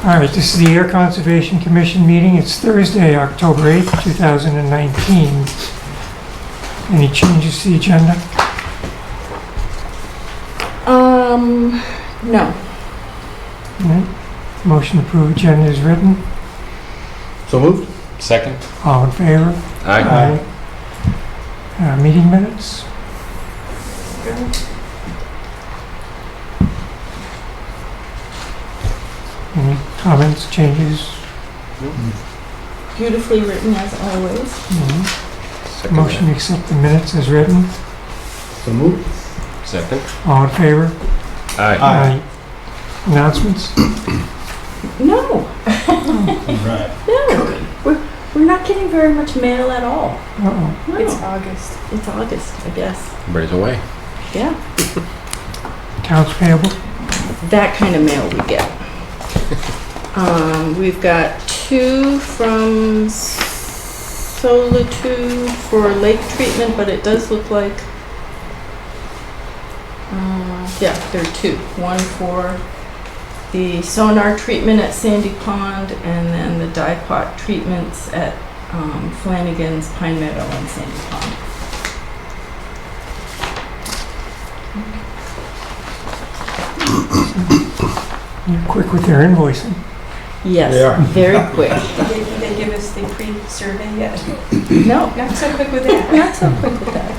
All right, this is the Air Conservation Commission meeting. It's Thursday, October 8th, 2019. Any changes to the agenda? No. All right. Motion to approve agenda is written. So moved. Second? All in favor? Aye. Meeting minutes? Any comments, changes? Beautifully written as always. Second. Motion to accept the minutes as written. So moved. Second? All in favor? Aye. Announcements? No, Right. no. We're not getting very much mail at all. Uh-oh. No. It's August. It's August, I guess. Everybody's away. Yeah, Accounts payable? that kind of mail we get. We've got 2 from Solitude for lake treatment, but it does look like, yeah, there are 2. One for the sonar treatment at Sandy Pond, and then the dipot treatments at Flanagan's, Pine Meadow, and Sandy Pond. You're quick with your invoicing. Yes, They are. very quick. Did they give us the pre-survey yet? No, Not so quick with that. not so quick with that.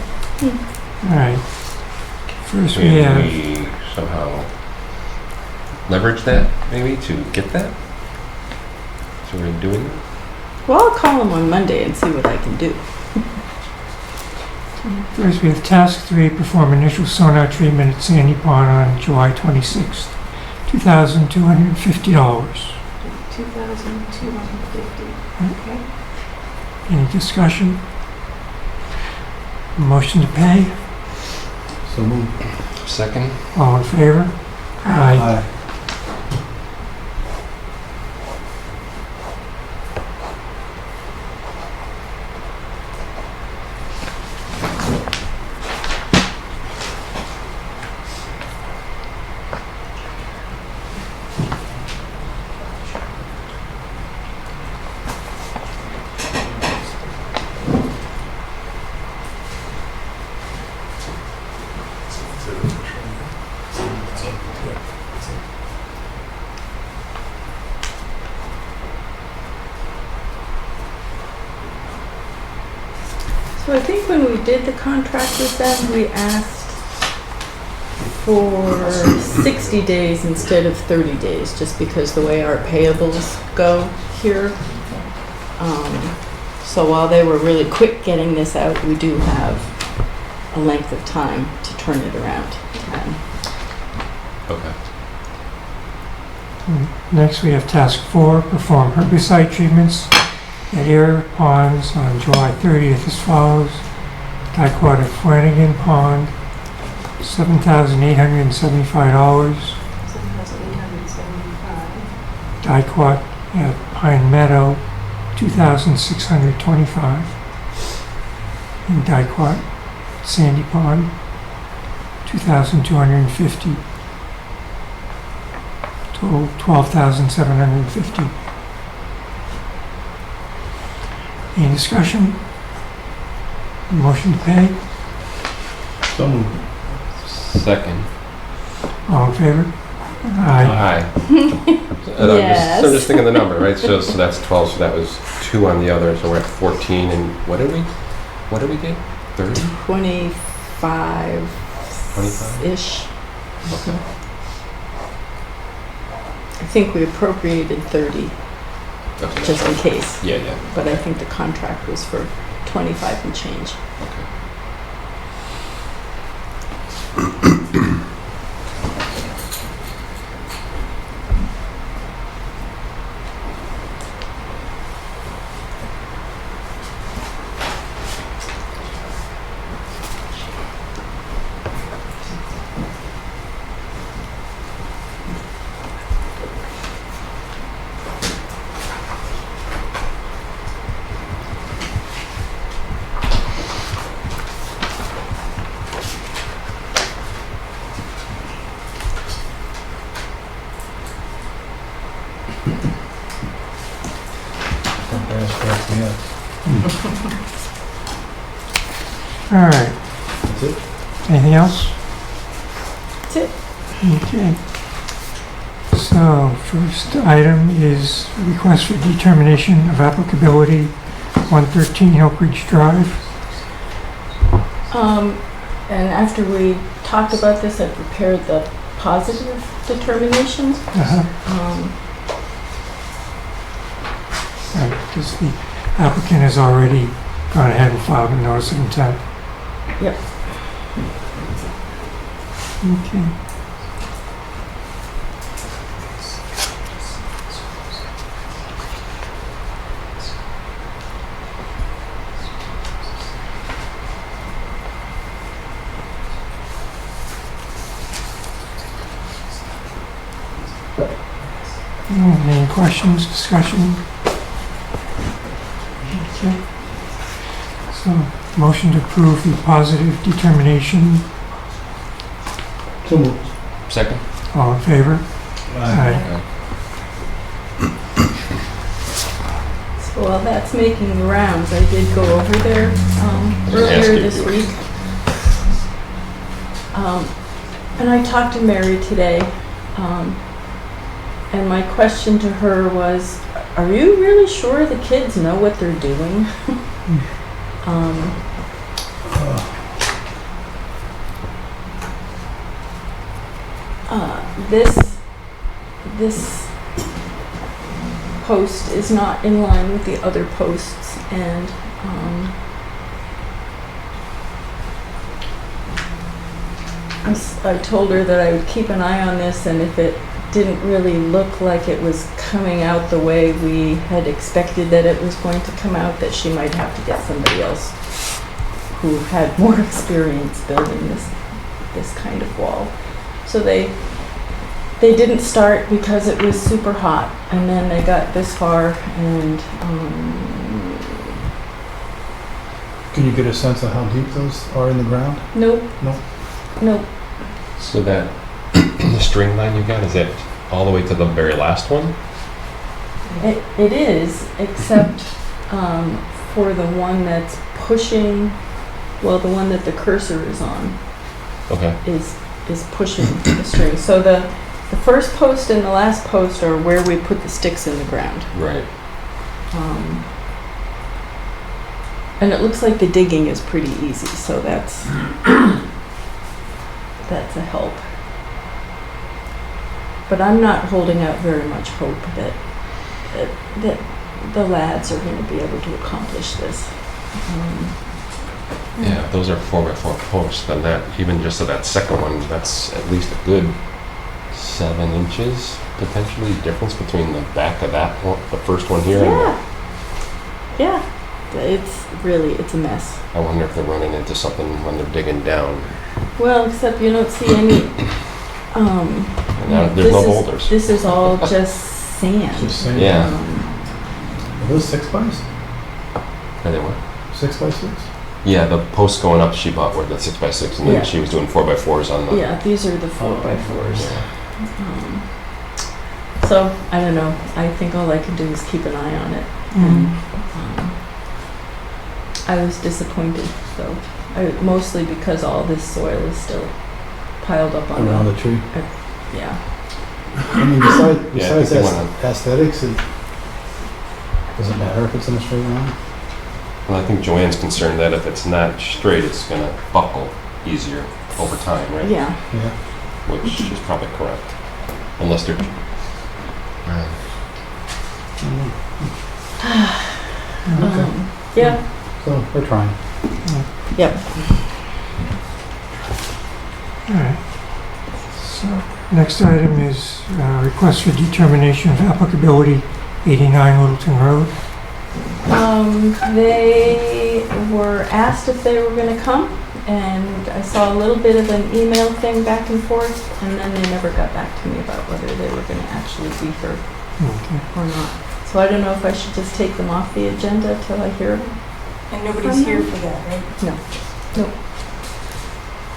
All right. First we Can have, we somehow leverage that, maybe, to get that? So we're doing it? Well, I'll call him on Monday and see what I can do. first we have task 3, perform initial sonar treatment at Sandy Pond on July 26th, $2,250. 2,250. Okay. Any discussion? Motion to pay? So moved. Second? All in favor? Aye. So I think when we did the contract with them, we asked for 60 days instead of 30 days, just because the way our payables go here. So while they were really quick getting this out, we do have a length of time to turn it around. Okay. Next we have task 4, perform herbicide treatments at Ayer ponds on July 30th as follows. Dicot at Flanagan Pond, $7,875. 7,875. Dicot at Pine Meadow, $2,625. And Dicot at Sandy Pond, $2,250. Total $12,750. Any discussion? Motion to pay? So moved. Second? All in favor? Aye. Aye. Yes. So I'm just thinking the number, right? So that's 12, so that was 2 on the other, so we're at 14, and what did we get? 30? 25-ish. Okay. I think we appropriated 30 Okay. just in case, Yeah, yeah. but I think the contract was for 25 and change. Okay. Yes. All right. That's it? Anything else? That's it. Okay. So, first item is request for determination of applicability, 113 Hill Ridge Drive. And after we talked about this, I prepared the positive determination. Because the applicant has already gone ahead and filed a notice of intent. Yep. Okay. Any questions, discussion? Okay. So, motion to approve the positive determination. So moved. Second? All in favor? Aye. So while that's making the rounds, I did go over there ask earlier you this if you- week. And I talked to Mary today, and my question to her was, are you really sure the kids know what they're doing? This post is not in line with the other posts, and I told her that I would keep an eye on this, and if it didn't really look like it was coming out the way we had expected that it was going to come out, that she might have to get somebody else who had more experience building this kind of wall. So they didn't start because it was super hot, and then they got this far, and Can you get a sense of how deep those are in the ground? nope. No. Nope. So that, the string line you got, is that all the way to the very last one? It is, except for the one that's pushing, well, the one that the cursor is on Okay. is pushing the string. So the first post and the last post are where we put the sticks in the ground. Right. And it looks like the digging is pretty easy, so that's a help. But I'm not holding out very much hope that the lads are going to be able to accomplish this. Yeah, those are 4x4 posts, and that, even just to that second one, that's at least a good 7 inches potentially difference between the back of that one, the first one here. Yeah. It's a mess. I wonder if they're running into something when they're digging down. Well, except you don't see any, There's no boulders. This is all just sand. Just saying. Yeah. Are those 6x? Are they what? 6x6? Yeah, the posts going up she bought were the 6x6, and then Yeah. she was doing 4x4s on the. Yeah, these are the 4x4s. Yeah. So, I don't know. I think all I can do is keep an eye on it. I was disappointed, though. Mostly because all this soil is still piled up on Around the tree? Yeah. I mean, Yeah, I besides think they went on. aesthetics, it doesn't matter if it's in a straight line? Well, I think Joanne's concerned that if it's not straight, it's gonna buckle easier over time, right? Yeah. Yeah. Which is probably correct. Unless they're. Okay. Yeah. So, we're trying. Yep. All right. So, next item is request for determination of applicability, 89 Littleton Road. They were asked if they were going to come, and I saw a little bit of an email thing back and forth, and then they never got back to me about whether they were going to actually be here Okay. or not. So I don't know if I should just take them off the agenda till I hear them. And nobody's here for that, right?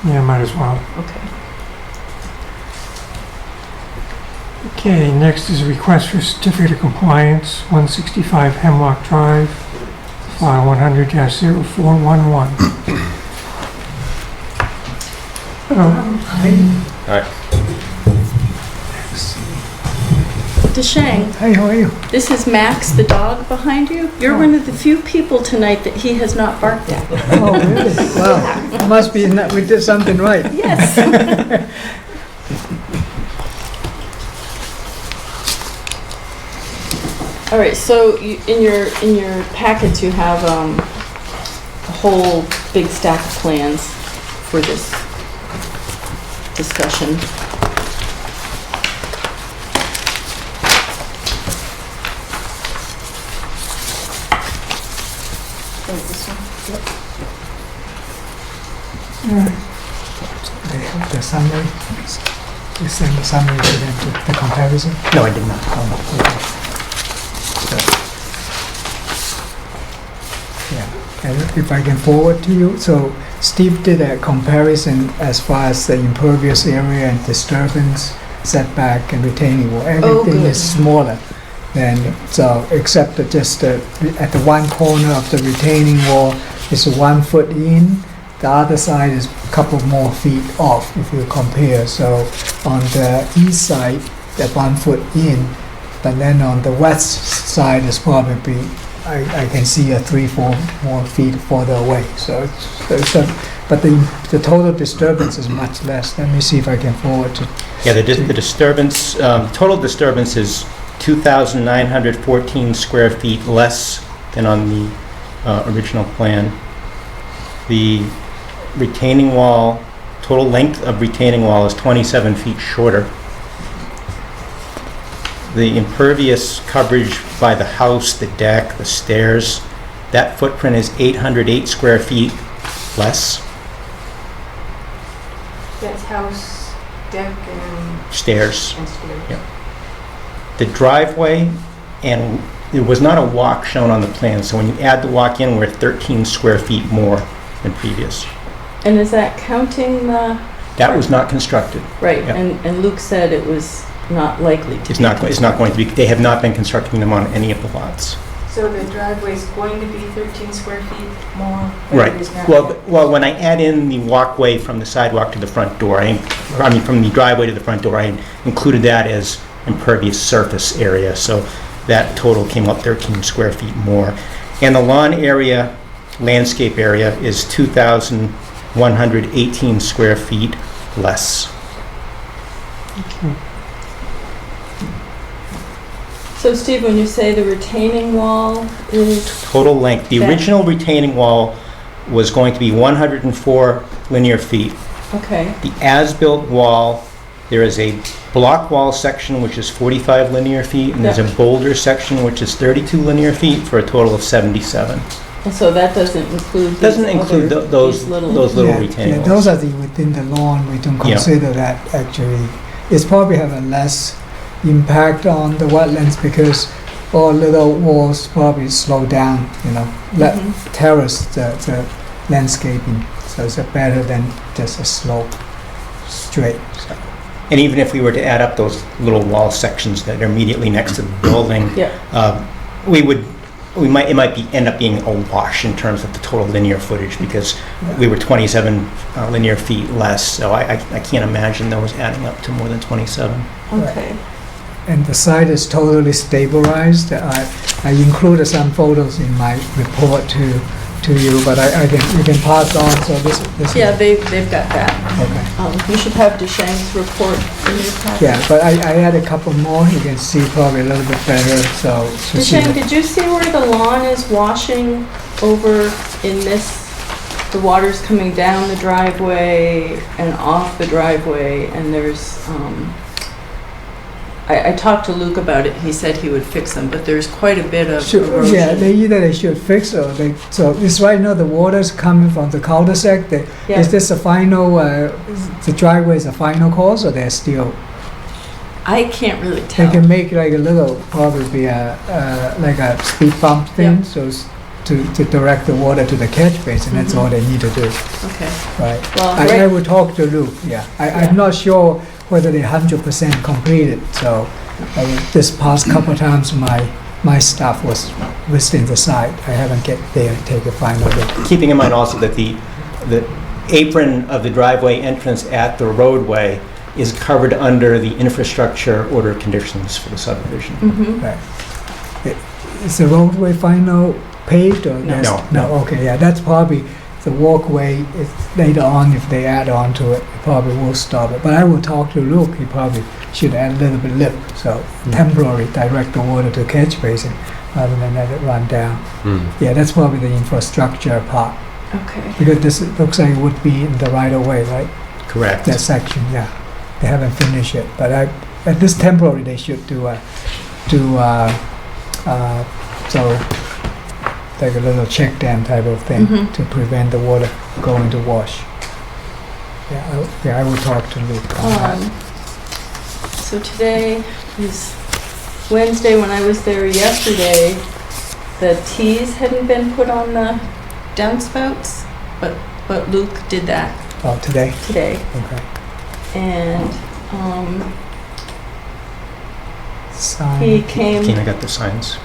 Yeah, might as well. Okay. Okay, next is a request for certificate of compliance, 165 Hemlock Drive. file 100-0411. Alright, DeShang, Hey, how are you? this is Max, the dog behind you. You're one of the few people tonight that he has not barked at. Oh, really? Well, must be that we did something right. Yes. All right, so in your packets, you have a whole big stack of plans for this discussion. They have the summary. You send the summary to them, the comparison? No, I did not. Yeah, and if I can forward to you, so Steve did a comparison as far as the impervious area and disturbance, setback and retaining wall. Everything good. is smaller than, so except that just at the one corner of the retaining wall is 1 foot in, the other side is a couple more feet off if you compare. So on the east side, at 1 foot in, but then on the west side is probably, I can see 3-4 more feet further away. So but the total disturbance is much less. Let me see if I can forward to. Yeah, the disturbance, total disturbance is 2,914 square feet less than on the original plan. The retaining wall, total length of retaining wall is 27 feet shorter. The impervious coverage by the house, the deck, the stairs, that footprint is 808 square feet less. That's house, deck, and Stairs. stairs. Yeah. The driveway, and there was not a walk shown on the plan, so when you add the walk in, we're at 13 square feet more than previous. And is that counting the, That was not constructed. right, Yeah. and Luke said it was not likely to be. It's not going to be, they have not been constructing them on any of the lots. So the driveway's going to be 13 square feet more? but Right. it is not Well, when I add in the walkway from the sidewalk to the front door, from the driveway to the front door, I included that as impervious surface area, so that total came up 13 square feet more. And the lawn area, landscape area, is 2,118 square feet less. So Steve, when you say the retaining wall is, Total length, the Okay. original retaining wall was going to be 104 linear feet. okay, The as-built wall, there is a block wall section which is 45 linear feet, and there's a Yeah. boulder section which is 32 linear feet for a total of 77. and so that doesn't include these Doesn't include other- those these little. little Yeah, retaining yeah, walls. those are within the lawn. We don't Yeah. consider that actually. It's probably have a less impact on the wetlands because all little walls probably slow down, let Mhm. terrace the landscaping. So it's better than just a slope straight. So, And even if we were to add up those little wall sections that are immediately next to the building, Yeah, it might end up being a wash in terms of the total linear footage because we were 27 linear feet less, so I can't imagine those adding up to more than 27. okay. and the site is totally stabilized. I included some photos in my report to you, but you can pass on. So this Yeah, is, they've got that. okay. You should have DeShang's report in your packet. Yeah, but I had a couple more. You can see probably a little bit better. So to see DeShang, did you see where the lawn is washing over in this? The water's coming down the driveway and off the driveway, and there's, I talked to Luke about it, he said he would fix them, but there's quite a bit of Sure, erosion. yeah, they should fix it. So it's right now the water's coming from the cul-de-sac. Yeah. Is this a final? The driveway is a final course, or they're still? I can't really They tell. can make like a little, probably like a speed bump thing, Yeah. so to direct the water to the catch basin. That's all they need to do, Okay, right? well, I right, will talk to Luke. Yeah, Yeah. I'm not sure whether they're 100% completed. So this past couple times, my my stuff was within the site. I haven't get there and take a final look. Keeping in mind also that the apron of the driveway entrance at the roadway is covered under the infrastructure order of conditions for the subdivision. Mhm. Is the roadway final paved or? No. there's- No. Okay, yeah, that's probably, the walkway, is later on, if they add on to it, it probably will stop it. But I will talk to Luke, he probably should add a little bit lip, so temporary direct the water to catch basin, rather than let it run down. Hmm. Yeah, that's probably the infrastructure part, Okay. because this looks like it would be in the right of way, right? Correct. That section, yeah. They haven't finished it, but at this temporary, they should so like a little check dam type of thing Mhm. to prevent the water going to wash. Yeah, I will talk to Luke on that. So today is Wednesday. When I was there yesterday, the T's hadn't been put on the downspouts, but Luke did that Oh, today? today. Okay. And Sign. he came I got the signs.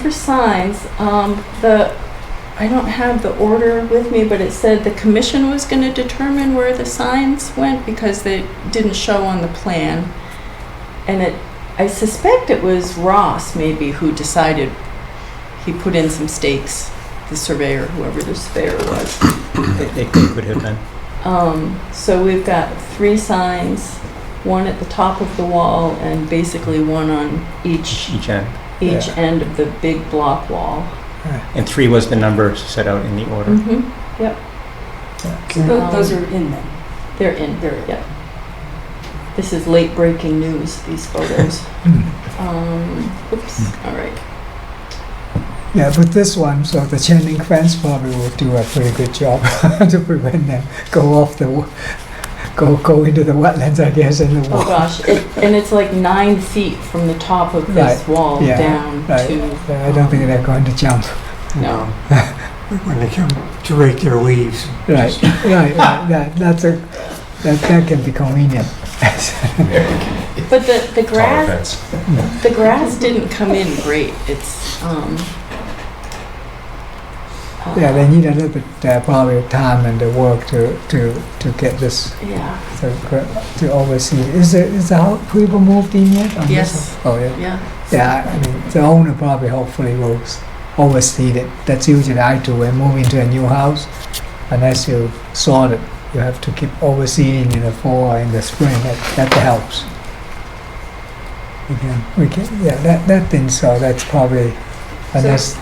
for signs. I don't have the order with me, but it said the commission was going to determine where the signs went because they didn't show on the plan. And I suspect it was Ross maybe who decided. He put in some stakes, the surveyor, whoever the surveyor was. It could have been. So we've got 3 signs, one at the top of the wall and basically one on each Each end. Yeah. end of the big block wall. And 3 was the number set out in the order. Mm-hmm. Yep. Those are in them. They're in. Yep. This is late breaking news. These photos. Oops. All right. Yeah, but this one, so the chain link fence probably will do a pretty good job to prevent them go go into the wetlands, I guess, in the Oh wall. gosh, and it's like 9 feet from the top of this Right. wall Yeah, down right. to. I don't think they're going to jump. No. When they come to rake their leaves. Right. That can be convenient. But the Taller grass fence. the grass didn't come in great. It's Yeah, they need a little bit probably time and the work to get this yeah. to oversee. Is the house people moved in yet? on this Yes. one? Oh yeah. Yeah. Yeah, I mean the owner probably hopefully will oversee it. That's usually I do when moving to a new house. Unless you sort it, you have to keep overseeing in the fall or in the spring. That helps. We can yeah that thing. So that's probably unless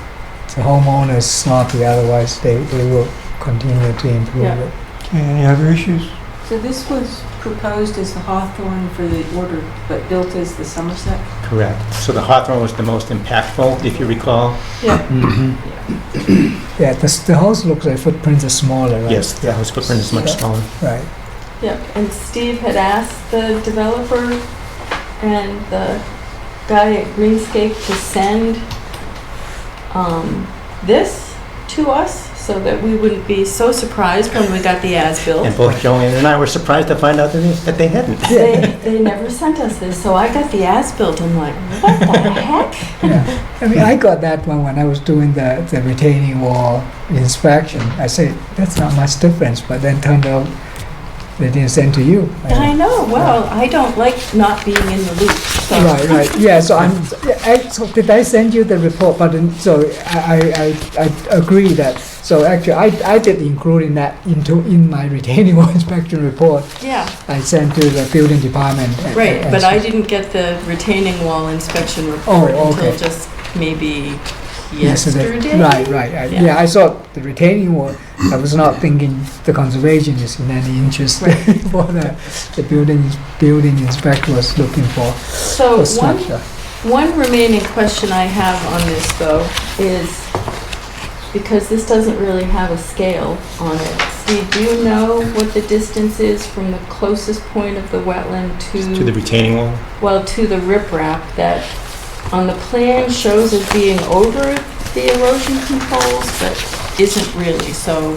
the homeowner is sloppy, otherwise they will continue to improve Yeah. it. Okay, any other issues? So this was proposed as the Hawthorne for the order, but built as the Somerset? Correct. So the Hawthorne was the most impactful, if you recall. Yeah. Yeah, the house looks like footprints are smaller, right? Yes, the house footprint is much smaller. Right. Yep, and Steve had asked the developer and the guy at Greenscape to send this to us so that we wouldn't be so surprised when we got the as-built. And both Joanne and I were surprised to find out that they hadn't. They never sent us this, so I got the as-built. I'm like, what the heck? Yeah. I mean, I got that one when I was doing the retaining wall inspection. I said, that's not much difference, but then turned out they didn't send to you. I know. Well, I don't like not being in the loop. So. Right. Yeah. So so did I send you the report? But so I agree that. So actually, I did including that in my retaining wall inspection report. Yeah. I sent to the building department. Right, but I didn't get the retaining wall inspection report Oh, okay. until just maybe yesterday. Right. Yeah. Yeah, I saw the retaining wall. I was not thinking the conservation is in any interest for the building inspector was looking for So structure. one remaining question I have on this though is, because this doesn't really have a scale on it, Steve, do you know what the distance is from the closest point of the wetland To the retaining wall. to the riprap that on the plan shows as being over the erosion controls, but isn't really, so,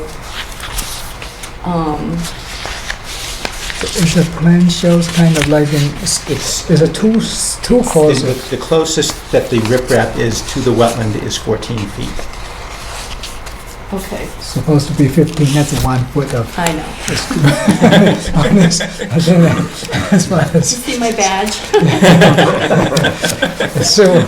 Is the plan shows kind of like it's a two courses. The closest that the riprap is to the wetland is 14 feet. Okay, Supposed to be 15, that's 1 foot of I know. honest. I think as far You as see my badge? the civil,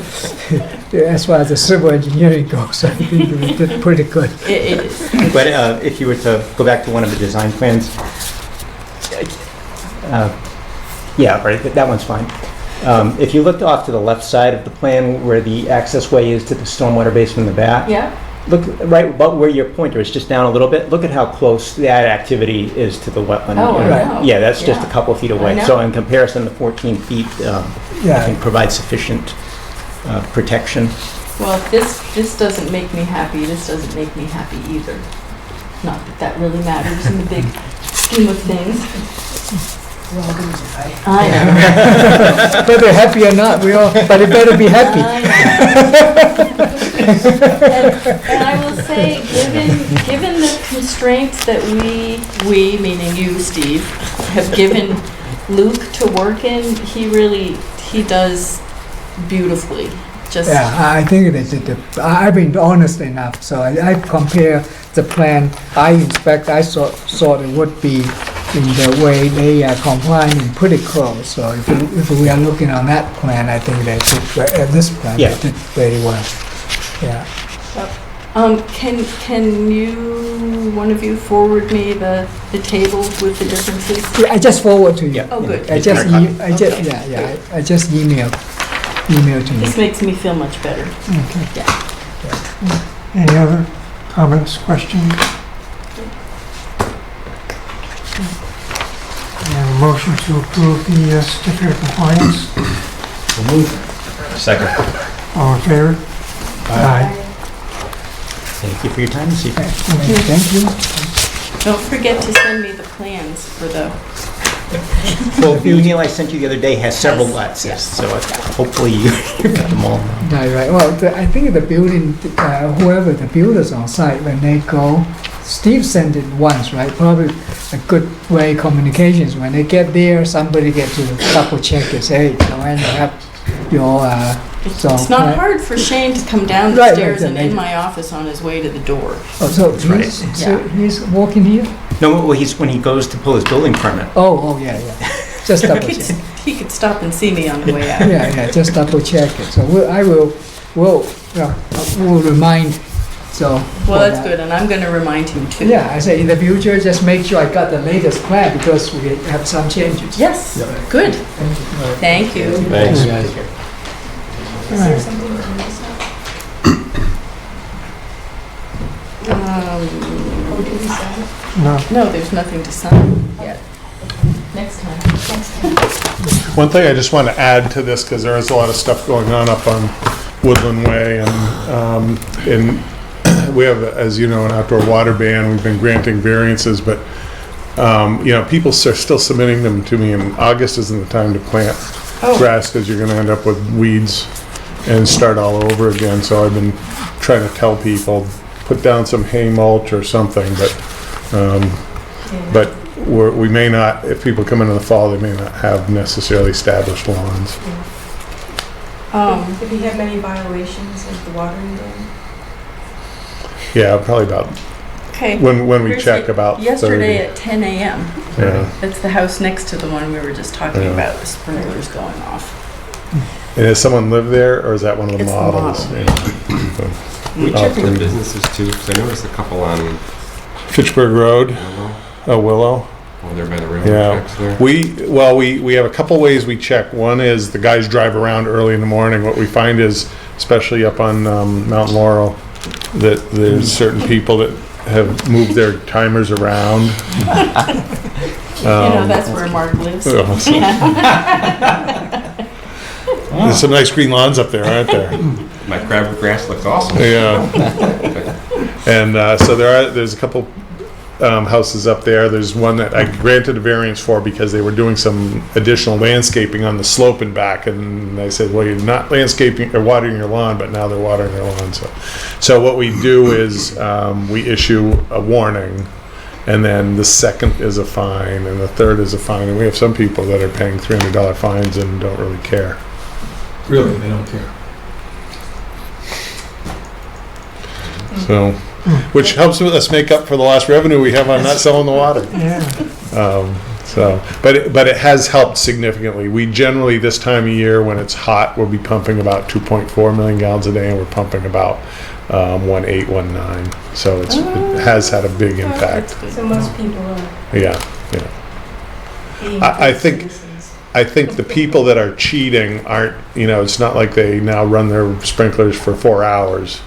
as far as the civil engineering goes, I think we did pretty good. It is. But if you were to go back to one of the design plans, yeah, right, that one's fine. If you looked off to the left side of the plan where the access way is to the stormwater basin in the back, Yeah? look right about where your pointer is, just down a little bit. Look at how close that activity is to the wetland. Oh, I Right. know. Yeah, that's just a Yeah. couple feet I away. know. So in comparison, the 14 feet, I Yeah, think provides sufficient protection. Well, if this doesn't make me happy, this doesn't make me happy either. Not that that really matters in the big scheme of things. I know. whether happy or not, but it better be happy. I know. And I will say, given the constraints that we, meaning you, Steve, have given Luke to work in, he does beautifully. Just, Yeah, I think they did. I've been honest enough, so I compare the plan I inspect. I thought it would be in the way they are complying pretty close. So if we are looking on that plan, I think they did this plan. Yeah. They did very well. Yeah. can you, one of you, forward me the table with the differences? Yeah, I just forward to you. Yeah. Oh, good. I just Okay. I just emailed to you. This makes me feel much better. Okay. Yeah. Any other comments, questions? And a motion to approve the certificate of compliance. Second. All in favor? Aye. Thank you for your time this evening. Thank you. Don't forget to send me the plans for the, Well, the email I sent you the other day has several lots, Yes. so hopefully you've got them all. Right. Well, I think the building, whoever the builders on site, when they go, Steve sent it once, right? Probably a good way communications. When they get there, somebody get to double check it. Say, hey, Joanne, you have your. So, it's not right. hard for Shane to come down the Right, stairs right, and right. in my office on his way to the door. Oh, so right. he's walking here. No, well, when he goes to pull his building permit. Oh, yeah. Just double He check. could, he could stop and see me on the way out. Yeah. Just double check it. So we'll remind. So. Well, that's good, and I'm going to remind him too. Yeah, I say in the future, just make sure I got the latest plan because we have some changes. Yes, good. Thank you. Thanks. All right. No. No, there's nothing to sign yet. Next time. One thing I just want to add to this, because there is a lot of stuff going on up on Woodland Way, and we have, as you know, an outdoor water ban. We've been granting variances, but people are still submitting them to me, and August isn't the time to plant grass because you're going to end up with weeds and start all over again. So I've been trying to tell people, put down some hay mulch or something, but we may not, if people come into the fall, they may not have necessarily established lawns. Did he have any violations of the watering ban? Yeah, probably about, Okay. when we Here's check the- about 30. Yesterday at 10 a.m. Yeah. That's the house next to the one we were just talking Yeah. about, the sprinklers going off. And does someone live there, or is that one of the It's the models? model. We checked the businesses too, because I noticed a couple on Fitchburg Road, Willow, Willow. over there by the railroad Yeah. tracks there. We have a couple ways we check. One is the guys drive around early in the morning. What we find is, especially up on Mount Laurel, that there's certain people that have moved their timers around. That's where Mark lives. There's some nice green lawns up there, aren't there? My crabgrass looks awesome. Yeah. And so there's a couple houses up there. There's one that I granted a variance for because they were doing some additional landscaping on the slope and back, and I said, well, you're not landscaping or watering your lawn, but now they're watering their lawn. So what we do is we issue a warning, and then the second is a fine, and the third is a fine, and we have some people that are paying $300 fines and don't really care. Really, they don't care. So, which helps with us make up for the lost revenue we have on not selling the water. Yeah. But it has helped significantly. We generally, this time of year, when it's hot, we'll be pumping about 2.4 million gallons a day, and we're pumping about 1.8, 1.9. So it has had a big impact. So most people are Yeah. being I good think- citizens. I think the people that are cheating aren't, it's not like they now run their sprinklers for 4 hours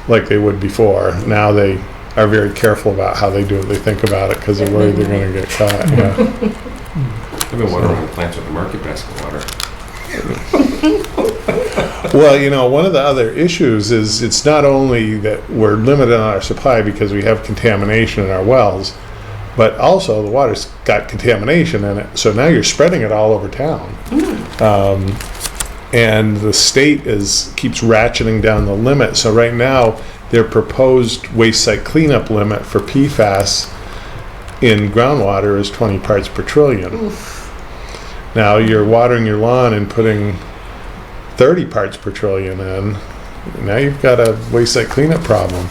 like they would before. Now they are very careful about how they do it. They think about it because they're worried they're going to get caught. Yeah. I've been watering the plants with the market basket water. Well, one of the other issues is it's not only that we're limited on our supply because we have contamination in our wells, but also the water's got contamination in it. So now you're spreading it all over town. And the state keeps ratcheting down the limit. So right now, their proposed waste site cleanup limit for PFAS in groundwater is 20 parts per trillion. Now you're watering your lawn and putting 30 parts per trillion in. Now you've got a waste site cleanup problem.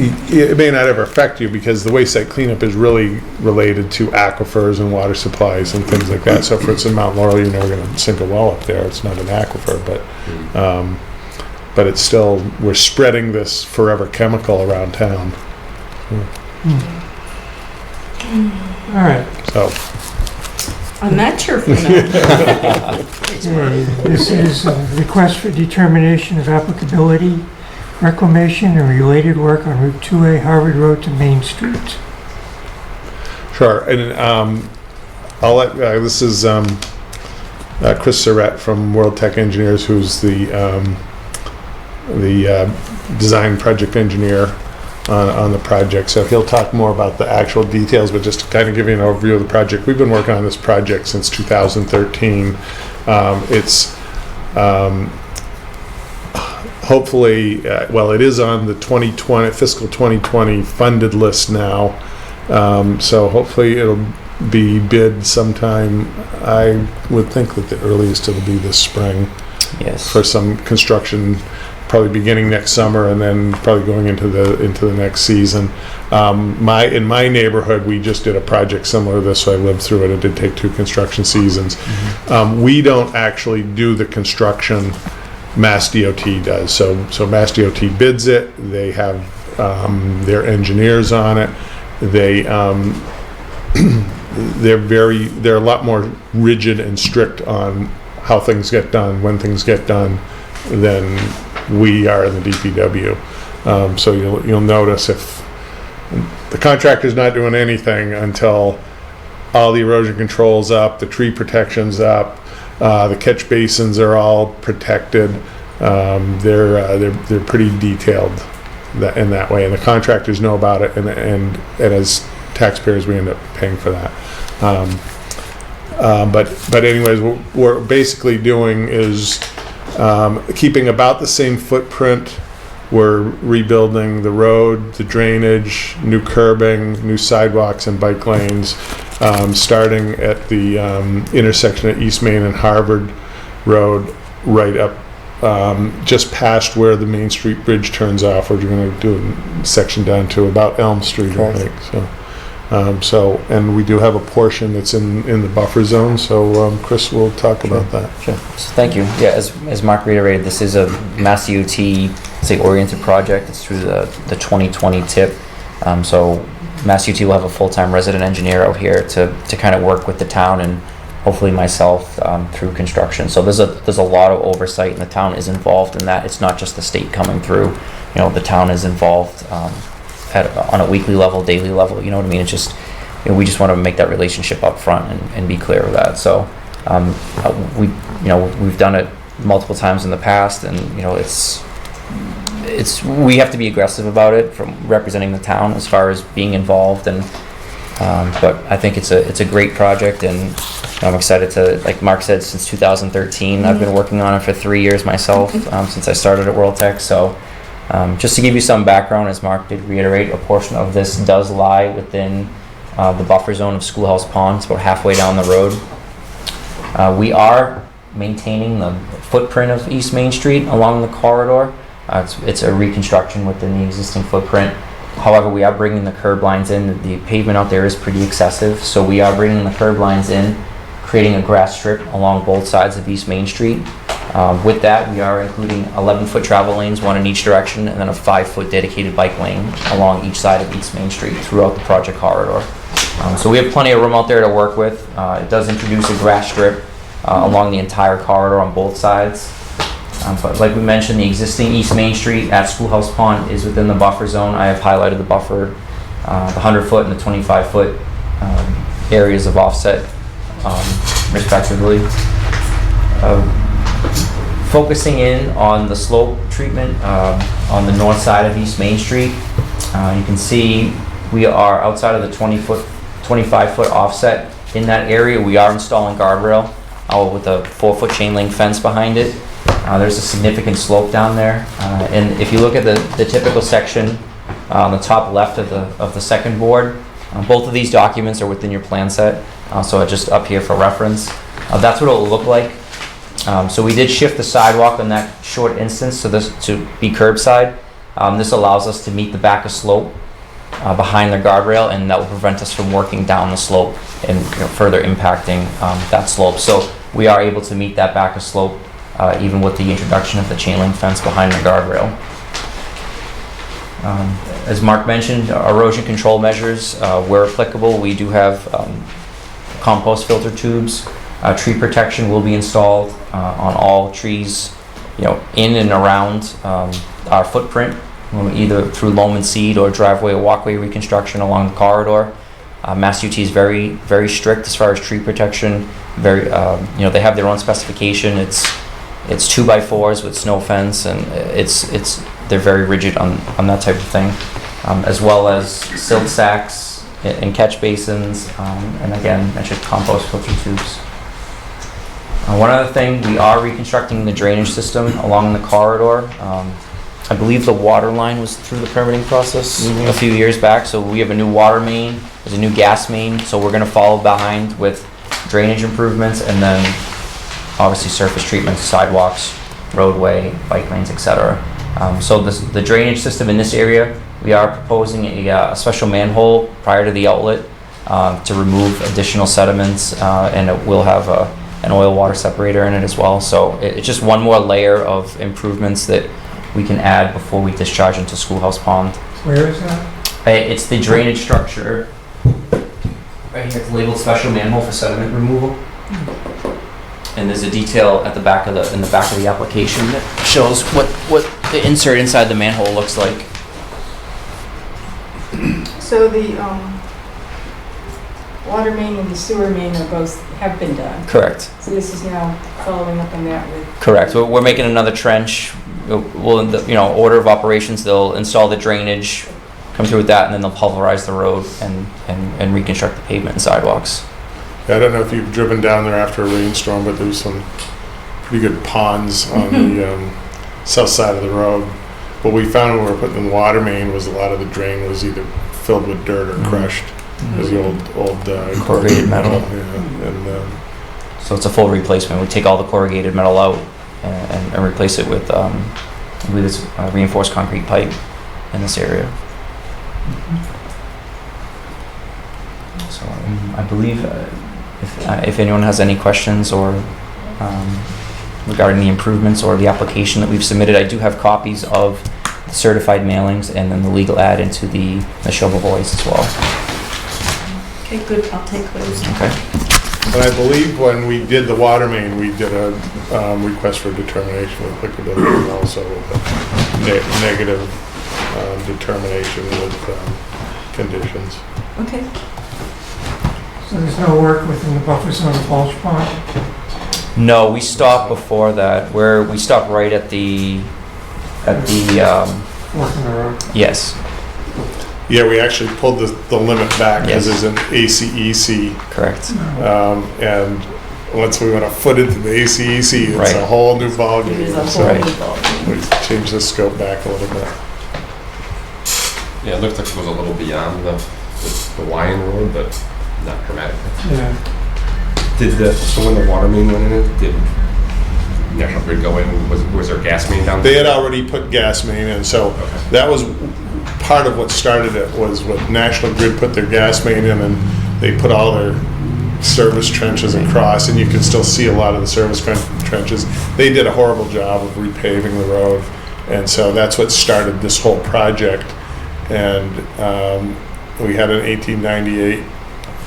It may not ever affect you because the waste site cleanup is really related to aquifers and water supplies and things like that. So for instance, in Mount Laurel, you're never going to sink a well up there. It's not an aquifer, but it's still, we're spreading this forever chemical around town. All right. So, On that cheerful note, Okay, this is a request for determination of applicability, reclamation, and related work on Route 2A, Harvard Road to Main Street. sure. And I'll let, this is Chris Surratt from World Tech Engineers, who's the design project engineer on the project. So he'll talk more about the actual details, but just to kind of give you an overview of the project. We've been working on this project since 2013. It's hopefully, it is on the fiscal 2020 funded list now. So hopefully it'll be bid sometime. I would think that the earliest it'll be this spring. Yes. For some construction, probably beginning next summer and then probably going into the next season. In my neighborhood, we just did a project similar to this, so I lived through it. It did take 2 construction seasons. We don't actually do the construction. Mass DOT does. So Mass DOT bids it. They have their engineers on it. They're a lot more rigid and strict on how things get done, when things get done, than we are in the DPW. So you'll notice if the contractor's not doing anything until all the erosion control's up, the tree protection's up, the catch basins are all protected. They're pretty detailed in that way, and the contractors know about it, and as taxpayers we end up paying for that. But anyways, what we're basically doing is keeping about the same footprint. We're rebuilding the road, the drainage, new curbing, new sidewalks and bike lanes, starting at the intersection at East Main and Harvard Road, right up just past where the Main Street Bridge turns off. We're going to do a section down to about Elm Street, I think. And we do have a portion that's in the buffer zone, so Chris will talk about that. Sure. So thank you. Yeah, as Mark reiterated, this is a Mass DOT, oriented project. It's through the 2020 TIP. So Mass DOT will have a full-time resident engineer out here to kind of work with the town and hopefully myself through construction. So there's a lot of oversight, and the town is involved in that. It's not just the state coming through. The town is involved on a weekly level, daily level. You know what I mean? It's just we just want to make that relationship up front and be clear with that. So we've done it multiple times in the past, and we have to be aggressive about it from representing the town as far as being involved, and but I think it's a great project, and I'm excited to, like Mark said, since 2013 I've been working on it for 3 years myself, since I started at World Tech. So just to give you some background, as Mark did reiterate, a portion of this does lie within the buffer zone of Schoolhouse Pond. It's about halfway down the road. We are maintaining the footprint of East Main Street along the corridor. It's a reconstruction within the existing footprint. However, we are bringing the curb lines in. The pavement out there is pretty excessive, so we are bringing the curb lines in, creating a grass strip along both sides of East Main Street. With that, we are including 11-foot travel lanes, one in each direction, and then a 5-foot dedicated bike lane along each side of East Main Street throughout the project corridor. So we have plenty of room out there to work with. It does introduce a grass strip along the entire corridor on both sides. But like we mentioned, the existing East Main Street at Schoolhouse Pond is within the buffer zone. I have highlighted the buffer, the 100-foot and the 25-foot areas of offset, respectively. Focusing in on the slope treatment on the north side of East Main Street, you can see we are outside of the 25-foot offset. In that area, we are installing guardrail with a 4-foot chain link fence behind it. There's a significant slope down there, and if you look at the typical section on the top left of the second board, both of these documents are within your plan set, so just up here for reference. That's what it will look like. So we did shift the sidewalk on that short instance to be curbside. This allows us to meet the back of slope behind the guardrail, and that will prevent us from working down the slope and further impacting that slope. So we are able to meet that back of slope even with the introduction of the chain link fence behind the guardrail. As Mark mentioned, erosion control measures, where applicable, we do have compost filter tubes. Tree protection will be installed on all trees, in and around our footprint, either through loam and seed or driveway or walkway reconstruction along the corridor. Mass UT is very, very strict as far as tree protection. Very, they have their own specification. It's 2x4s with snow fence, and they're very rigid on that type of thing, as well as silt sacks and catch basins, and again, mentioned compost filter tubes. One other thing, we are reconstructing the drainage system along the corridor. I believe the water line was through the permitting process a few years back, so we have a new water main, there's a new gas main, so we're going to follow behind with drainage improvements, and then obviously surface treatments, sidewalks, roadway, bike lanes, etc. So the drainage system in this area, we are proposing a special manhole prior to the outlet to remove additional sediments, and it will have an oil water separator in it as well. So it's just one more layer of improvements that we can add before we discharge into Schoolhouse Pond. Where is that? It's the drainage structure. Right here, it's labeled special manhole for sediment removal. And there's a detail at the back of in the back of the application that shows what the insert inside the manhole looks like. So the water main and the sewer main have been done. Correct. So this is now following up on that with. Correct. We're making another trench. We'll, order of operations, they'll install the drainage, come through with that, and then they'll pulverize the road and reconstruct the pavement and sidewalks. Yeah, I don't know if you've driven down there after a rainstorm, but there's some pretty good ponds on the south side of the road. What we found when we were putting in the water main was a lot of the drain was either filled with dirt or crushed. It was the old corrugated metal. Yeah, and so it's a full replacement. We take all the corrugated metal out and replace it with, I believe it's reinforced concrete pipe in this area. So I believe if anyone has any questions or regarding the improvements or the application that we've submitted, I do have copies of the certified mailings and then the legal ad into the Neshoba Voice as well. Okay, good. I'll take those. Okay. And I believe when we did the water main, we did a request for determination of applicability and also a negative determination with conditions. Okay. So there's no work within the buffer zone of Bulge Pond? No, we stopped before that. We stopped right at the Fork in the road? yes. Yeah, we actually pulled the limit back because Yes. there's an ACEC. Correct. And once we went a foot into the ACEC, it's Right. a whole new It is ballgame. a So whole Right. new ballgame. we changed the scope back a little bit. Yeah, it looked like it was a little beyond the line road, but not dramatically. Yeah. So when the water main went in, National Grid go in? Was there a gas main down They there? had already put gas main in, so Okay. that was part of what started it, was what National Grid put their gas main in, and they put all their service trenches across, and you can still see a lot of the service trenches. They did a horrible job of repaving the road, and so that's what started this whole project. And we had an 1898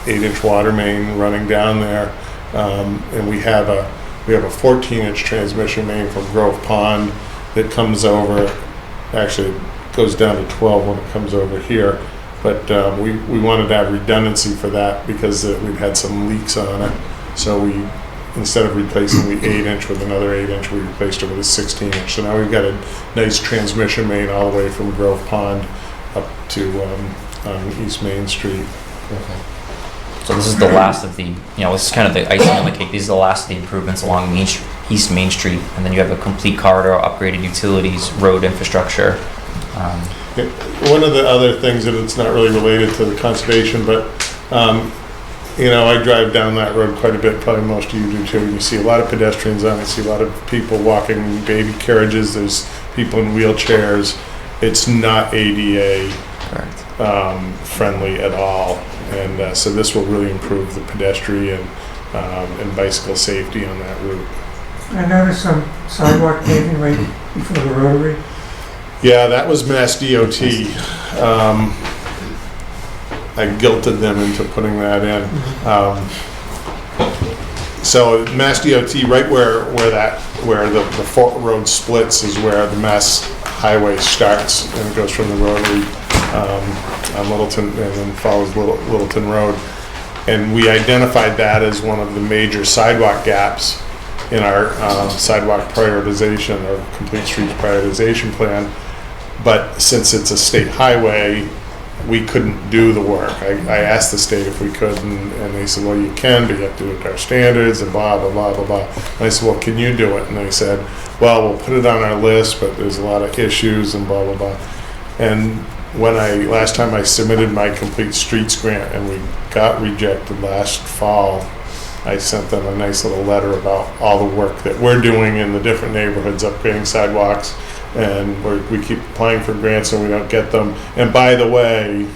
8-inch water main running down there, and we have a 14-inch transmission main from Grove Pond that comes over. Actually, it goes down to 12 when it comes over here. But we wanted to have redundancy for that because we've had some leaks on it. So we, instead of replacing the 8-inch with another 8-inch, we replaced it with a 16-inch. So now we've got a nice transmission main all the way from Grove Pond up to East Main Street. Okay. So this is the last of the, this is kind of the icing on the cake. These are the last of the improvements along East Main Street. And then you have a complete corridor, upgraded utilities, road infrastructure. One of the other things that it's not really related to the conservation, but I drive down that road quite a bit, probably most of you do too. You see a lot of pedestrians on it, see a lot of people walking baby carriages, there's people in wheelchairs. It's not ADA friendly at all. And so this will really improve the pedestrian and bicycle safety on that route. I noticed some sidewalk paving right before the rotary. Yeah, that was Mass DOT. I guilted them into putting that in. So Mass DOT, right where the Fort Road splits is where the Mass Highway starts, and it goes from the rotary on Littleton and then follows Littleton Road. And we identified that as one of the major sidewalk gaps in our sidewalk prioritization or complete streets prioritization plan. But since it's a state highway, we couldn't do the work. I asked the state if we could, and they said, well, you can, but you have to do it to our standards and blah, blah, blah, blah, blah. And I said, well, can you do it? And they said, well, we'll put it on our list, but there's a lot of issues and blah, blah, blah. And when last time I submitted my complete streets grant and we got rejected last fall, I sent them a nice little letter about all the work that we're doing in the different neighborhoods, upgrading sidewalks, and we keep applying for grants and we don't get them. And by the way,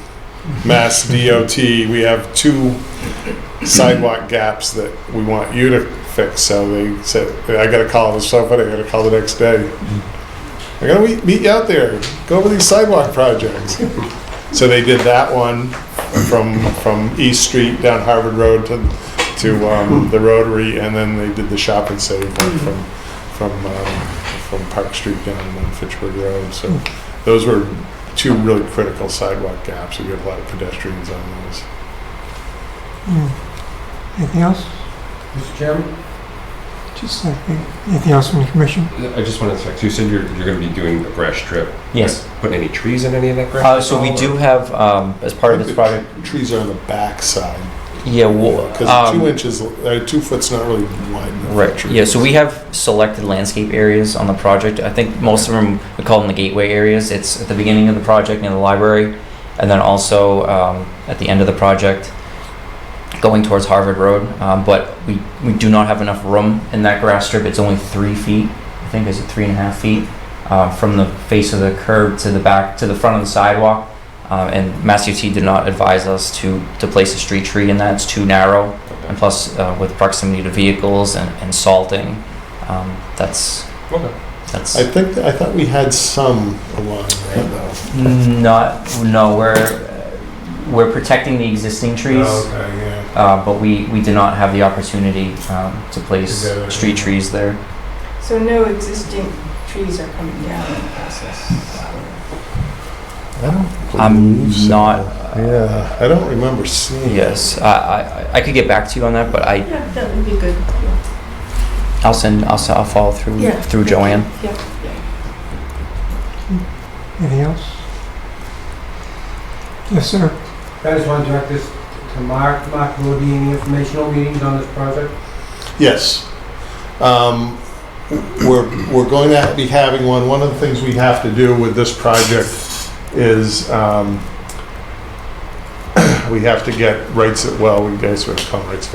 Mass DOT, we have 2 sidewalk gaps that we want you to fix. So they said, I got a call, it was so funny, I got a call the next day. I gotta meet you out there, go over these sidewalk projects. So they did that one from East Street down Harvard Road to the Rotary, and then they did the Shop and Save one from Park Street down on Fitchburg Road. So those were 2 really critical sidewalk gaps. We have a lot of pedestrians on those. Anything else? Mr. Chairman? Just anything else from the commission? I just wanted to check, you said you're going to be doing a grass strip. Yes. Putting any trees in any of that grass? So we do have, as part of this project, Trees are on the back side. yeah, well, Because 2 inches, 2 foot's not really wide enough. for right. trees. Yeah, so we have selected landscape areas on the project. I think most of them, we call them the gateway areas. It's at the beginning of the project near the library, and then also at the end of the project going towards Harvard Road. But we do not have enough room in that grass strip. It's only 3 feet, I think, is it 3.5 feet, from the face of the curb to the back, to the front of the sidewalk. And Mass UT did not advise us to place a street tree in that. It's too narrow. And plus, with proximity to vehicles and salting, that's Okay. I thought we had some along there though. no. We're protecting the existing trees, Okay, yeah. but we did not have the opportunity to place street trees there. So no existing trees are coming down in the process? I don't I'm believe so. not. Yeah, I don't remember seeing. Yes, I could get back to you on that, but Yeah, that would be good. I'll follow through Yeah. through Joanne. Yeah. Anything else? Yes, sir. I just want to direct this to Mark. Mark, will there be any informational meetings on this project? Yes. We're going to be having one. One of the things we have to do with this project is we have to get rights, we guys would call them rights,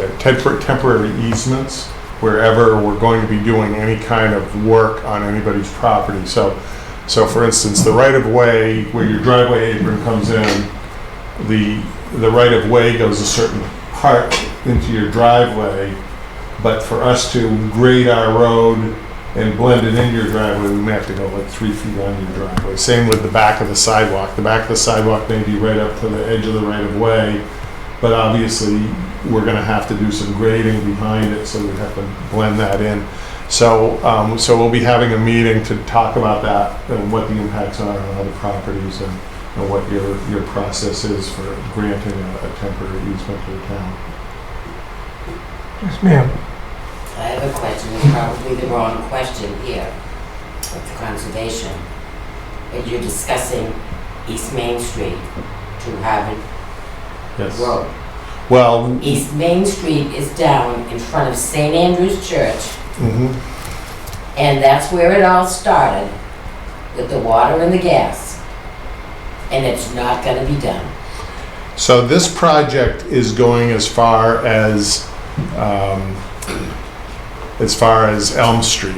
temporary easements wherever we're going to be doing any kind of work on anybody's property. So for instance, the right-of-way where your driveway apron comes in, the right-of-way goes a certain part into your driveway, but for us to grade our road and blend it into your driveway, we may have to go like 3 feet on your driveway. Same with the back of the sidewalk. The back of the sidewalk may be right up to the edge of the right-of-way, but obviously we're gonna have to do some grading behind it, so we have to blend that in. So we'll be having a meeting to talk about that and what the impacts are on other properties and what your process is for granting a temporary easement to the town. Yes, ma'am. I have a question, it's probably the wrong question here with the conservation. But you're discussing East Main Street to Harvard Yes. Road. Well, East Main Street is down in front of St. Andrew's Church, mhm. and that's where it all started, with the water and the gas. And it's not gonna be done. So this project is going as far as Elm Street.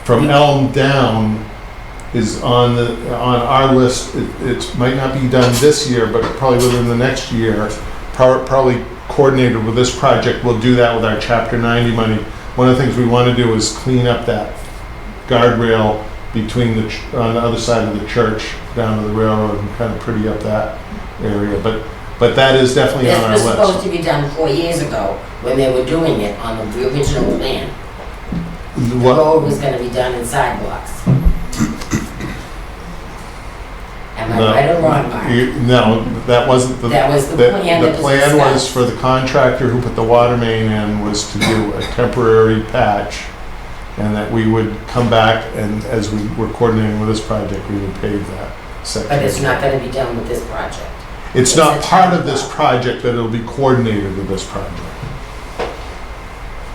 From Elm down is on our list. It might not be done this year, but probably within the next year, probably coordinated with this project. We'll do that with our Chapter 90 money. One of the things we want to do is clean up that guardrail between on the other side of the church down to the railroad and kind of pretty up that area. But that is definitely on our This list. was supposed to be done 4 years ago, when they were doing it on the original plan. The road was gonna be done in sidewalks. Am I right or wrong, Mark? No, that wasn't the. That was the plan that was The plan was discussed. for the contractor who put the water main in was to do a temporary patch, and that we would come back and as we were coordinating with this project, we would pave that section. But it's not gonna be done with this project. It's not it's a part town of this lot. project, but it'll be coordinated with this project.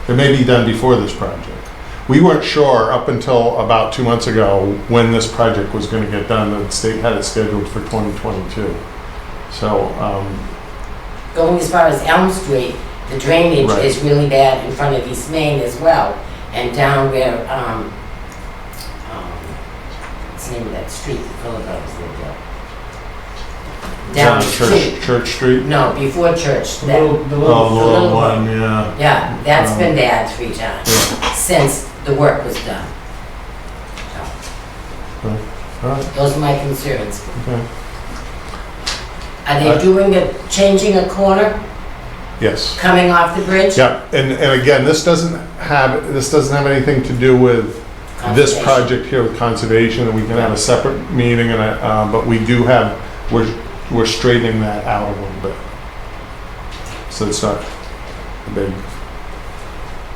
It may be done before this project. We weren't sure up until about 2 months ago when this project was gonna get done. The state had it scheduled for 2022. So, Going as far as Elm Street, the drainage Right. is really bad in front of East Main as well. And down where, what's the name of that street that Philadelphia's lived on? Down the street. Church Street? No, before Church. The That- little, the Oh, little, the little one, yeah. Yeah, that's been bad 3 times since the work was done. So, All right, those are my concerns. okay. Are they changing a corner Yes. coming off the bridge? Yeah, and again, this doesn't have anything to do with this Conservation. project here with conservation, and we can have a separate meeting, and but we do have, we're straightening that out a little bit. So it's not big.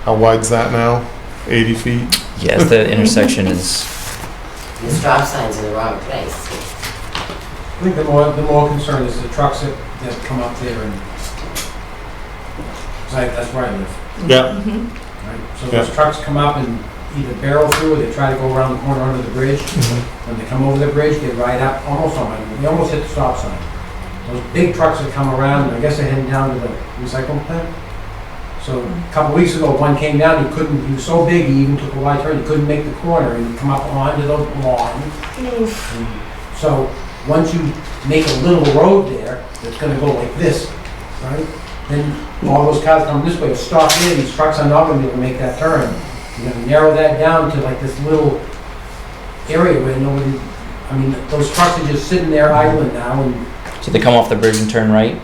How wide's that now? 80 feet? Yes, the intersection is, The stop sign's in the wrong place. I think the more concern is the trucks that come up there and, 'cause that's where I live, Yeah. Mhm. right? So those trucks come up and either barrel through or they try to go around the corner under the bridge. When they come over the bridge, they ride up almost on they almost hit the stop sign. Those big trucks that come around, and I guess they're heading down to the recycling plant. So a couple weeks ago, one came down, he was so big, he even took a wide turn, he couldn't make the corner, and he'd come up onto the lawn. So, once you make a little road there, that's gonna go like this, right? Then all those cars come this way, stop there, these trucks are not gonna be able to make that turn. You're gonna narrow that down to like this little area where nobody, I mean, those trucks are just sitting there idling now, and so they come off the bridge and turn right?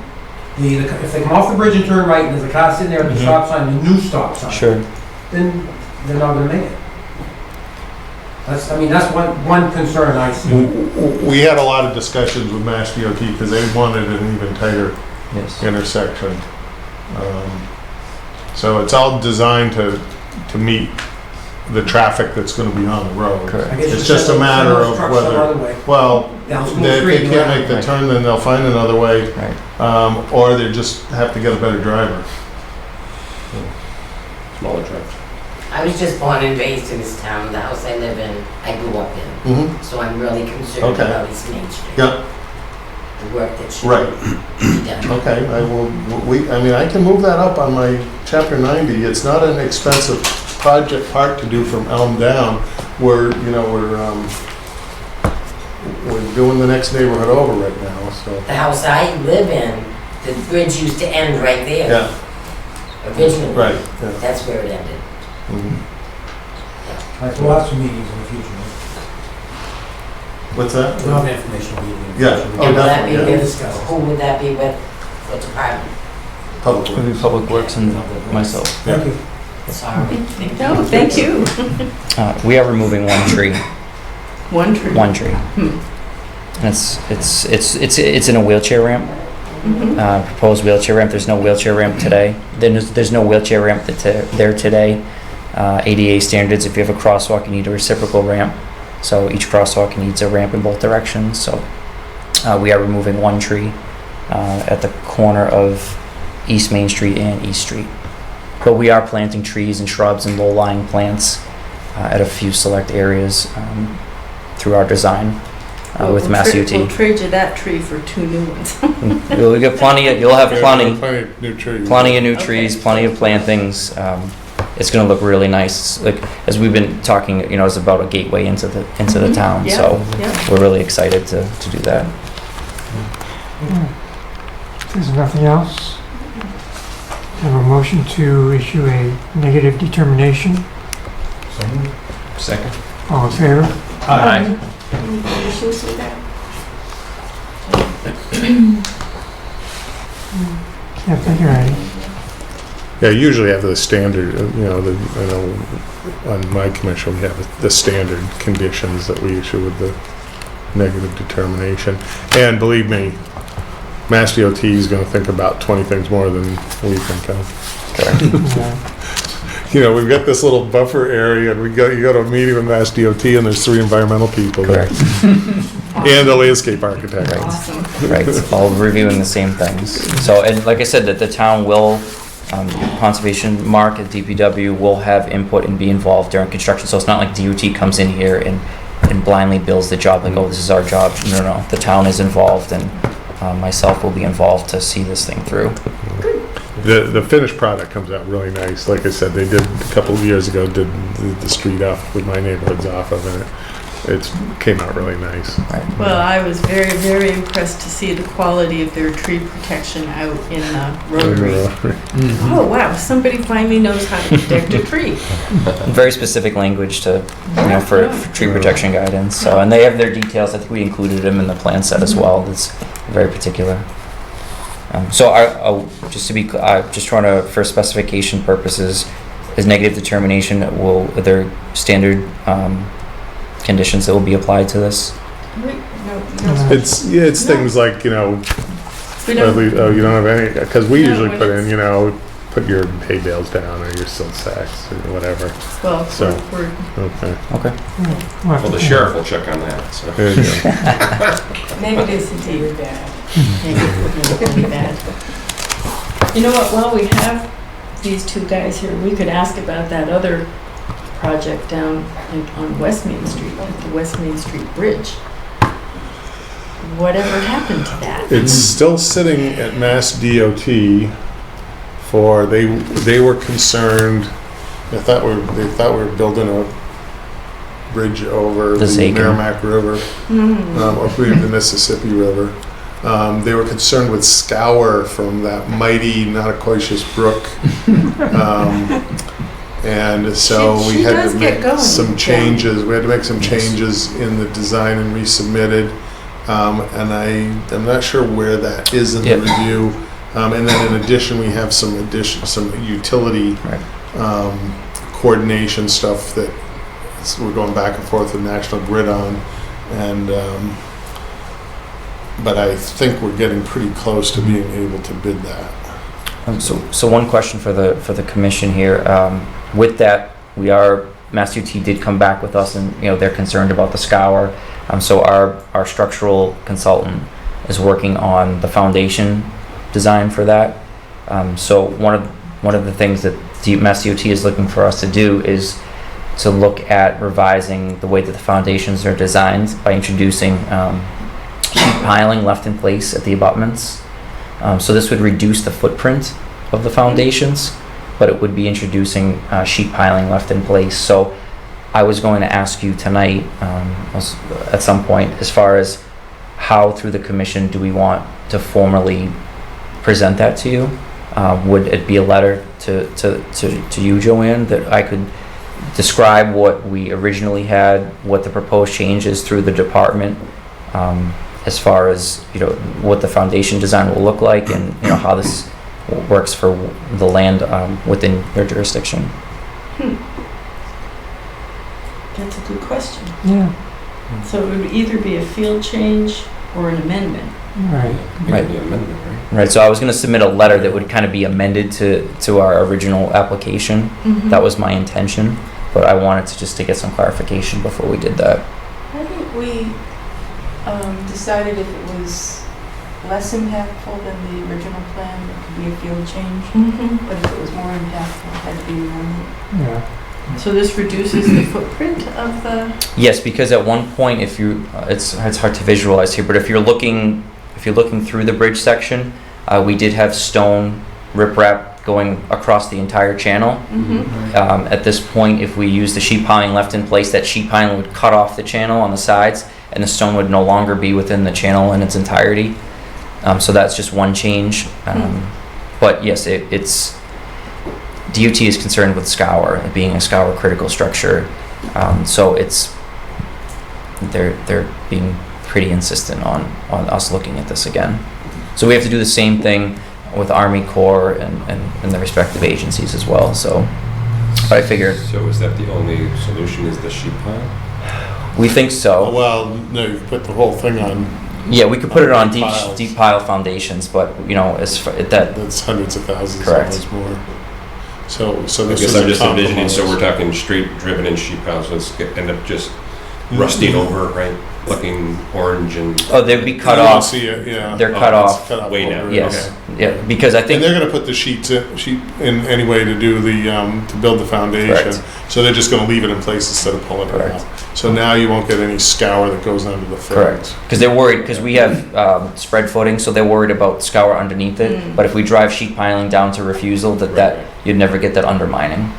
if they come off the bridge and turn right, and there's a car sitting there at the Mhm. stop sign, the new stop sign. Sure. Then they're not gonna make it. That's one concern I see. We had a lot of discussions with Mass DOT because they wanted an even tighter Yes. intersection. So it's all designed to meet the traffic that's gonna be on the road. Correct. I guess It's you just a send matter those of trucks some whether, other way, well, down School if Street they and can't around. make the turn, then they'll find another way, Right. or they just have to get a better driver. Smaller trucks. I was just born and raised in this town, the house I live in, I grew up in. Mm-hmm. So I'm really concerned Okay. about East Main Street. Yep. the work that should Right. be done. Okay, I can move that up on my chapter 90. It's not an expensive project part to do from Elm down. We're doing the next neighborhood over right now, so. The house I live in, the bridge used to end right there. Yeah, Originally. right, yeah. That's where it ended. Mhm. Like lots of meetings in the future. What's that? We'll have an informational meeting in the Yeah. future. Oh, And will that be definitely, yeah. with, who would that be with? What department? Public works. Maybe Public Works and myself. Thank you. Sorry. No, thank you. We are removing one tree. One tree. One tree. And it's in a wheelchair ramp. Mhm. Proposed wheelchair ramp. There's no wheelchair ramp today. There's no wheelchair ramp there today. ADA standards, if you have a crosswalk, you need a reciprocal ramp. So each crosswalk needs a ramp in both directions. So we are removing one tree at the corner of East Main Street and East Street. But we are planting trees and shrubs and low-lying plants at a few select areas through our design with Mass UT. We'll trade you that tree for 2 new ones. You'll get you'll have plenty of new trees. plenty of new Okay. trees, plenty of plantings. It's going to look really nice. Like as we've been talking, it's about a gateway into the town. Yeah, So yeah. we're really excited to do that. If there's nothing else, have a motion to issue a negative determination. Second? All in favor? Aye. Any conditions with that? Can't think of any. Yeah, usually have the standard, I know on my commission, we have the standard conditions that we issue with the negative determination. And believe me, Mass DOT is going to think about 20 things more than we think of. Yeah. We've got this little buffer area, and you go to a meeting with Mass DOT, and there's 3 environmental people there. Correct. And a landscape architect. Right. Awesome. Right. All reviewing the same things. So, and like I said, that the town will, conservation, Mark at DPW will have input and be involved during construction. So it's not like DOT comes in here and blindly bills the job like, oh, this is our job. No. The town is involved, and myself will be involved to see this thing through. The finished product comes out really nice. Like I said, they did a couple of years ago, did the street off with my neighborhoods off of it. It came out really nice. Right. Well, I was very, very impressed to see the quality of their tree protection out in the Rotary. Oh, wow, somebody finally knows how to protect a tree. Very specific language to, for tree protection guidance. So, and they have their details. I think we included them in the plan set as well. It's very particular. So, just to be, just trying to, for specification purposes, is negative determination are there standard conditions that will be applied to this? Wait, no. It's things like, We you don't, don't have any, because we No, usually when put it's- in, put your hay bales down or your silt sacks or whatever. well, So- we're, Okay. Okay. Well, the sheriff will check on that, so. There you go. negatives indeed. Negative would be bad. You know what, while we have these 2 guys here, we could ask about that other project down on West Main Street, at the West Main Street Bridge. Whatever happened to that? It's still sitting at Mass DOT for, they were concerned, they thought we were building a bridge over The the Zakin. Merrimack River, up the Mississippi River. They were concerned with scour from that mighty Nottowquochis Brook. And so She we had does to get make going some down. changes. We had to make some changes in the design and resubmitted. And I'm not sure where that is in Yep. the review. And then in addition, we have some utility Right. coordination stuff that we're going back and forth with National Grid on. And but I think we're getting pretty close to being able to bid that. So one question for the commission here. With that, Mass UT did come back with us, and they're concerned about the scour. So our structural consultant is working on the foundation design for that. So one of the things that Mass DOT is looking for us to do is to look at revising the way that the foundations are designed by introducing piling left in place at the abutments. So this would reduce the footprint of the foundations, but it would be introducing sheet piling left in place. So I was going to ask you tonight, at some point, as far as how through the commission do we want to formally present that to you? Would it be a letter to you, Joanne, that I could describe what we originally had, what the proposed changes through the department, as far as, you know, what the foundation design will look like, and, you know, how this works for the land within your jurisdiction? That's a good question. Yeah, So it would either be a field change or an amendment. right. Right. The amendment, right? Right, so I was going to submit a letter that would kind of be amended to our original application. Mhm. That was my intention, but I wanted to get some clarification before we did that. I think we decided if it was less impactful than the original plan, it could be a field change. Mhm. But if it was more impactful, it had to be an amendment. Yeah, So this reduces the footprint of the, Yes, because at one point, if you, it's hard to visualize here, but if you're looking through the bridge section, we did have stone riprap going across the entire channel. At this point, if we use the sheet piling left in place, that sheet piling would cut off the channel on the sides, and the stone would no longer be within the channel in its entirety. So that's just one change. But yes, it's DOT is concerned with scour, it being a scour critical structure. So they're being pretty insistent on us looking at this again. So we have to do the same thing with Army Corps and the respective agencies as well. So, but I figured So is that the only solution, is the sheet pile? we think so. Well, no, you put the whole thing on, Yeah, we could put it on Deep piles. deep pile foundations, but you know, that that's hundreds of thousands of Correct. dollars more. So I this guess is I'm a just envisioning, so compromise. we're talking straight driven in sheet piles, so it's end up just rusting over, right? Looking orange and. oh, they'd be cut You don't off. see it, yeah. They're Oh, cut it's off. cut off Way down. over. Yes, Okay. yeah, because I And think they're gonna put the sheet in anyway to do the, to build the foundation. Correct. So they're just gonna leave it in place instead of pulling it Correct. out. So now you won't get any scour that goes under the foot. correct, because they're worried, because we have spread footing, so they're worried about scour underneath it. Mm. But if we drive sheet piling down to refusal, that you'd never get that undermining.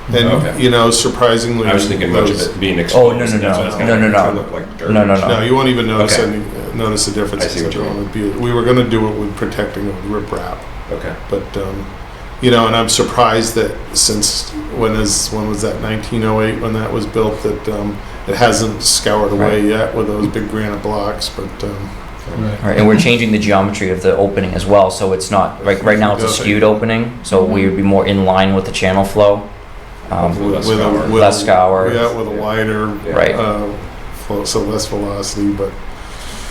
And, Okay. you know, surprisingly. I was thinking much of those- it being Oh, exposed. no, no, that's no. what it's No, gonna no, no. look like No, no, garbage. No, you won't even notice Okay. notice the difference. I see what you mean. We were gonna do it with protecting of riprap. Okay. But, you know, and I'm surprised that since, when was that, 1908, when that was built, that it hasn't scoured away yet with those big granite blocks, but, Right, and we're changing the geometry of the opening as well, so it's not, right now it's a Okay. skewed opening, so we would be more in line with the channel flow. Hopefully less with a, scour. with Less scour. Yeah, with a wider, Right. so less velocity, but.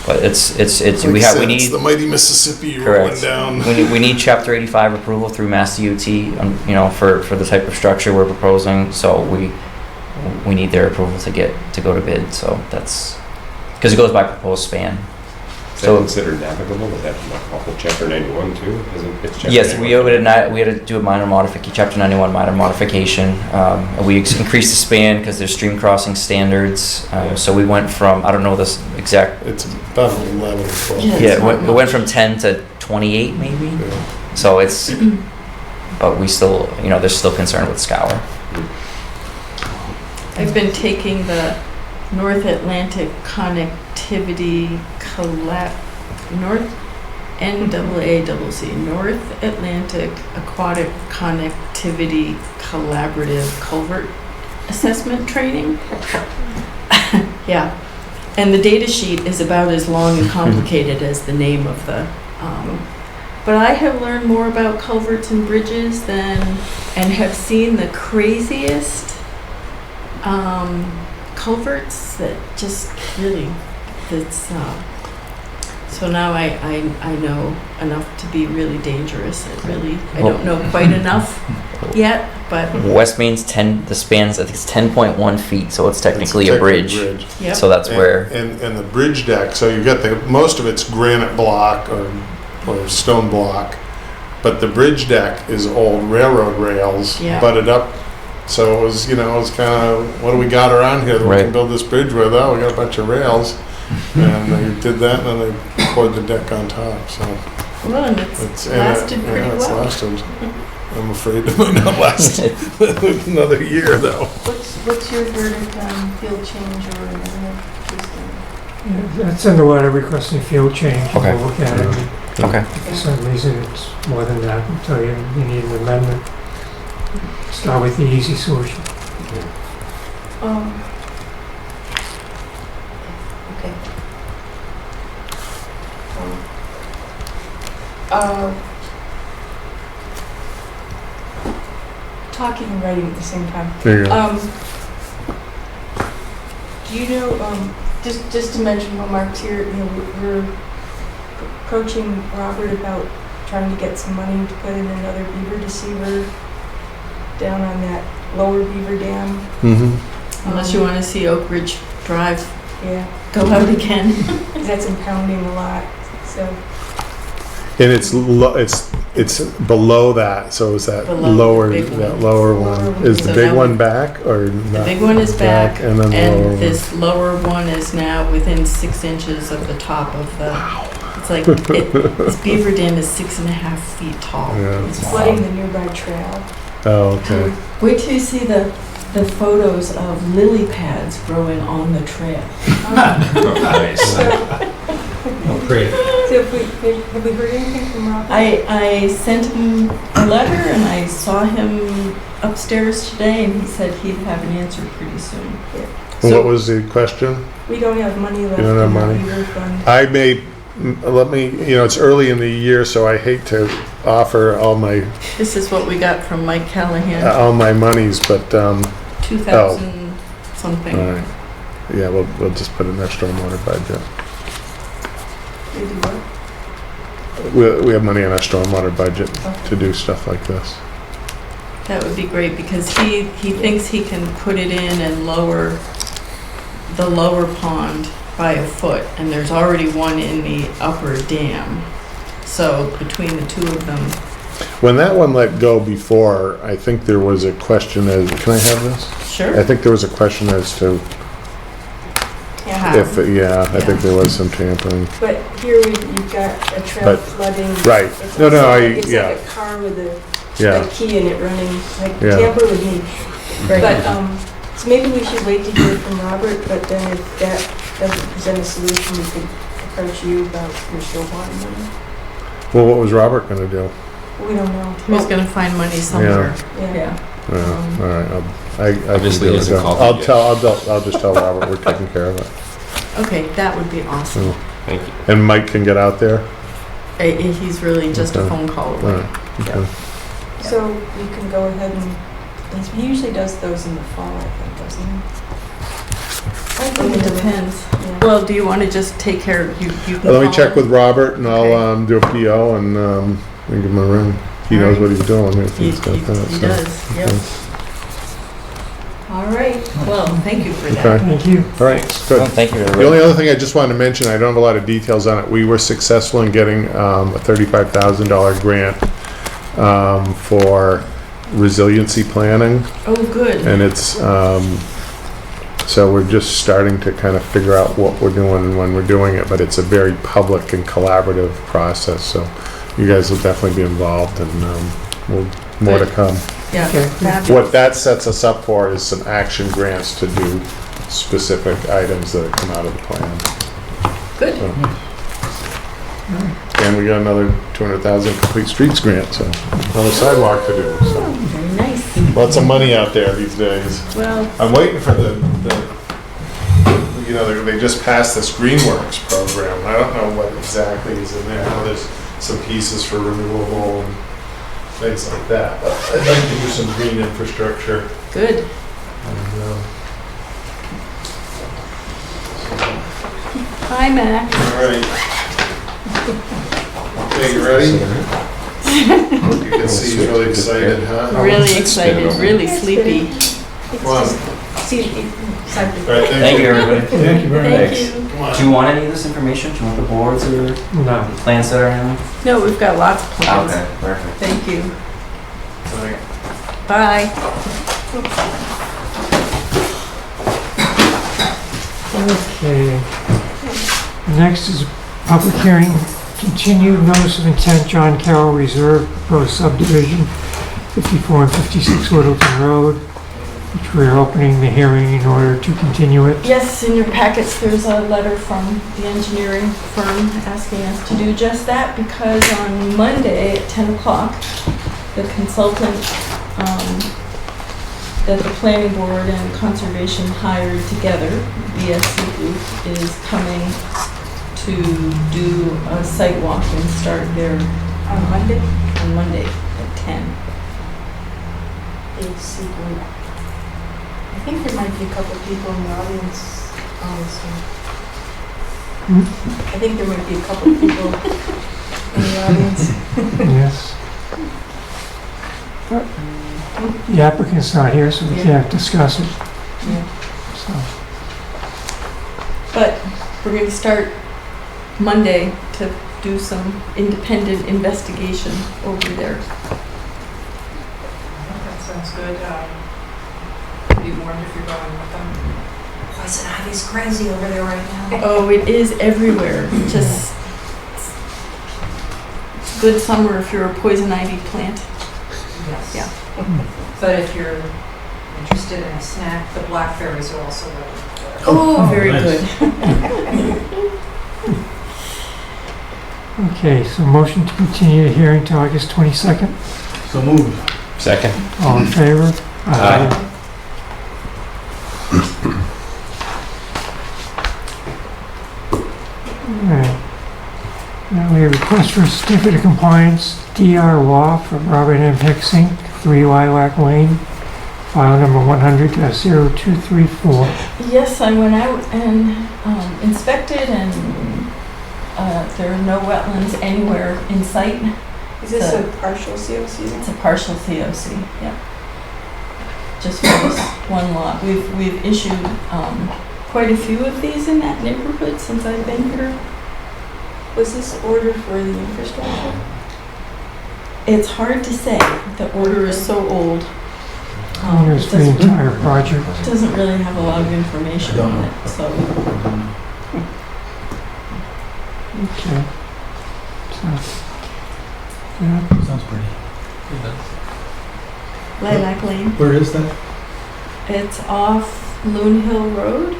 But it's like we I have, said, we it's need, the mighty Mississippi rolling correct. down. We need chapter 85 approval through Mass DOT, you know, for the type of structure we're proposing, so we need their approval to go to bid, so that's, because it goes by proposed span. Is that considered navigable? Would that be chapter 91 too? It's chapter Yes, we 91. had to do a minor modification, chapter 91 minor modification. And we increased the span because there's stream crossing standards. So we went from, I don't know this exact, It's about 11 or 12. Yeah. yeah, it went from 10 to 28 maybe. Yeah. So it's, but we still, you know, there's still concern with scour. I've been taking the North Atlantic Connectivity North NAACC, North Atlantic Aquatic Connectivity Collaborative Culvert Assessment Training. Yeah, and the data sheet is about as long and complicated as the name of the, but I have learned more about culverts and bridges and have seen the craziest culverts that just really, so now I know enough to be really dangerous. I don't know quite enough yet, but West Main's the span's, I think it's 10.1 feet, so it's technically a bridge. yep. So that's where, And the bridge deck, so you've got most of it's granite block or stone block, but the bridge deck is old railroad rails Yeah. butted up. So it was kind of, what do we got around here that we Right. can build this bridge with? Oh, we got a bunch of rails. And they did that, and then they poured the deck on top, so. Well, and it's and lasted yeah, pretty it's well. lasted. I'm afraid it might not last another year, though. What's your verdict on field change or amendment? That's in the letter requesting field change. Okay. We'll look at it. Okay. If for some reason it's more than that, I'll tell you, you need an amendment. Start with the easy solution. Okay. Talking and writing at the same time. There you go. Do you know, just to mention while Mark's here, you know, we're approaching Robert about trying to get some money to put in another beaver deceiver down on that lower beaver dam. Mm-hmm. Unless you want to see Oak Ridge Drive Yeah, go out again. 'cause that's impounding a lot, so. And it's below that, so is that Below the lower, big one. that lower one? Lower Is one. the So big now one we- back, or The not? big one is back, And then the lower and one. this lower one is now within 6 inches of the top of the, it's like, this beaver dam is 6.5 feet tall. Yeah. It's flooding the nearby trail. Oh, okay. Wait till you see the photos of lily pads growing on the trail. Nice. Oh, great. So have we heard anything from Robert? I sent him a letter and I saw him upstairs today and he said he'd have an answer pretty soon. And what was the question? We don't have money left You don't have in our money? beaver fund. I may, let me, it's early in the year, so I hate to offer all my This is what we got from Mike Callahan, all my monies, but 2,000 something. all right. Yeah, we'll just put an extra stormwater budget. They do what? We have money in our stormwater budget to do stuff like this. That would be great because he thinks he can put it in and lower the lower pond by a foot, and there's already one in the upper dam. So between the two of them, When that one let go before, I think there was a question as, can I have this? I sure. think there was a question as to How? if, I think there was some tampering. But here you've got a trail But- flooding. Right. It's No, it's yeah, like a car with a yeah. key in it running, like Yeah. tamper with me. Right. But, so maybe we should wait to hear from Robert, but then if that doesn't present a solution, we could approach you about your stormwater money. Well, what was Robert gonna do? We don't know. He was gonna find money somewhere. Yeah. Yeah, all right, I can Obviously, do he it. hasn't called I'll me tell, I'll just tell Robert we're taking care of it. Okay, that would be awesome. Thank you. And Mike can get out there? He's really just a Okay. phone call All away. right, okay. So you can go ahead and, he usually does those in the fall, I think, doesn't he? I think It depends. Yeah. Well, do you want to just take care, you can Let me call check him? with Robert and Okay. I'll, do a PO and give him a ring. He knows what he's doing if He he's got that. he so. does, yep. All right, well, thank you for that. Okay, Thank you. all right, Well, good. thank you, The everybody. only other thing I just wanted to mention, I don't have a lot of details on it, we were successful in getting a $35,000 grant for resiliency planning, Oh, good. and it's, so we're just starting to kind of figure out what we're doing and when we're doing it, but it's a very public and collaborative process, so you guys will definitely be involved, and more to Good. come. Yeah, Okay. fabulous. What that sets us up for is some action grants to do specific items that come out of the plan. Good. And we got another 200,000 complete streets grant, so another sidewalk to do, so Very nice. lots of money out there these days. Well, I'm waiting for they just passed this Greenworks program. I don't know what exactly is in there. I know there's some pieces for renewable and things like that, but I'd like to do some green infrastructure. good. And, Hi, Max. all right. Okay, you ready? You can see he's really excited, huh? Really excited, really sleepy. Come on. See, All right, Thank you, everybody. Thank you very Thank much. you. Come on. Do you want any of this information? Do you want the boards or No. plan set or anything? No, we've got lots of plans. Okay, perfect. Thank you. All right. Bye. Okay. Next is public hearing, continued notice of intent, John Carroll Reserve, proposed subdivision, 54 and 56 Littleton Road, which we're opening the hearing in order to continue it. Yes, in your packets, there's a letter from the engineering firm asking us to do just that because on Monday at 10 o'clock, the consultant that the planning board and conservation hired together, BSC Group, is coming to do a site walk and start there On Monday, on Monday at 10. AC Group. I think there might be a couple people in the audience on this one. I think there might be a couple people in the audience. Yes. But the applicant's not here, so we Yeah. can't discuss it. Yeah. So, But we're going to start Monday to do some independent investigation over there. That sounds good. Be warned if you're going with them. Poison ivy's crazy over there right now. Oh, it is everywhere. Just it's good summer if you're a poison ivy plant. Yes. Yeah. But if you're interested in a snack, the blackberries are also ready. Oh, very good. okay, so motion to continue the hearing to August 22nd. So moved. Second? All in favor? Aye. Alright. Now we have a request for a certificate of compliance, DR Law from Robert M. Hicksing, 3 Lilac Lane, file number 100-0234. Yes, I went out and inspected, and there are no wetlands anywhere in sight. Is this a partial COC? It's a partial COC, yeah. Just for this one lot. We've issued quite a few of these in that neighborhood since I've been here. Was this order for the infrastructure? It's hard to say. The order is so old. Here's the entire project. It doesn't really have a lot of information on it, so. Okay. So, yeah, Sounds pretty. Lilac Lane. Where is that? It's off Loon Hill Road,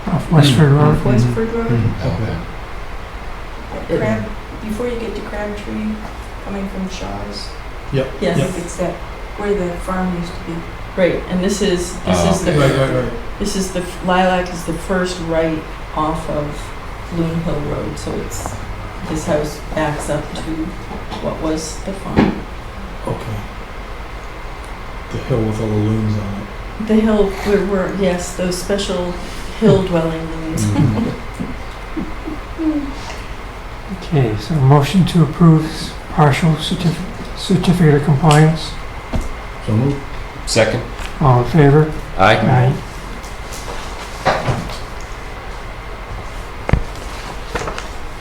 off Westford Road. off Westford Road. Okay. Crab, before you get to Crabtree, coming from Shaw's. Yes, I think it's that, where the farm used to be. right, and this is the, Right. this is the, Lilac is the first right off of Loon Hill Road, so it's, his house backs up to what was the farm. Okay. The hill with all the loons on it. The hill, were yes, those special hill dwelling loons. Okay, so motion to approve this partial certificate of compliance. So moved. Second? All in favor? Aye.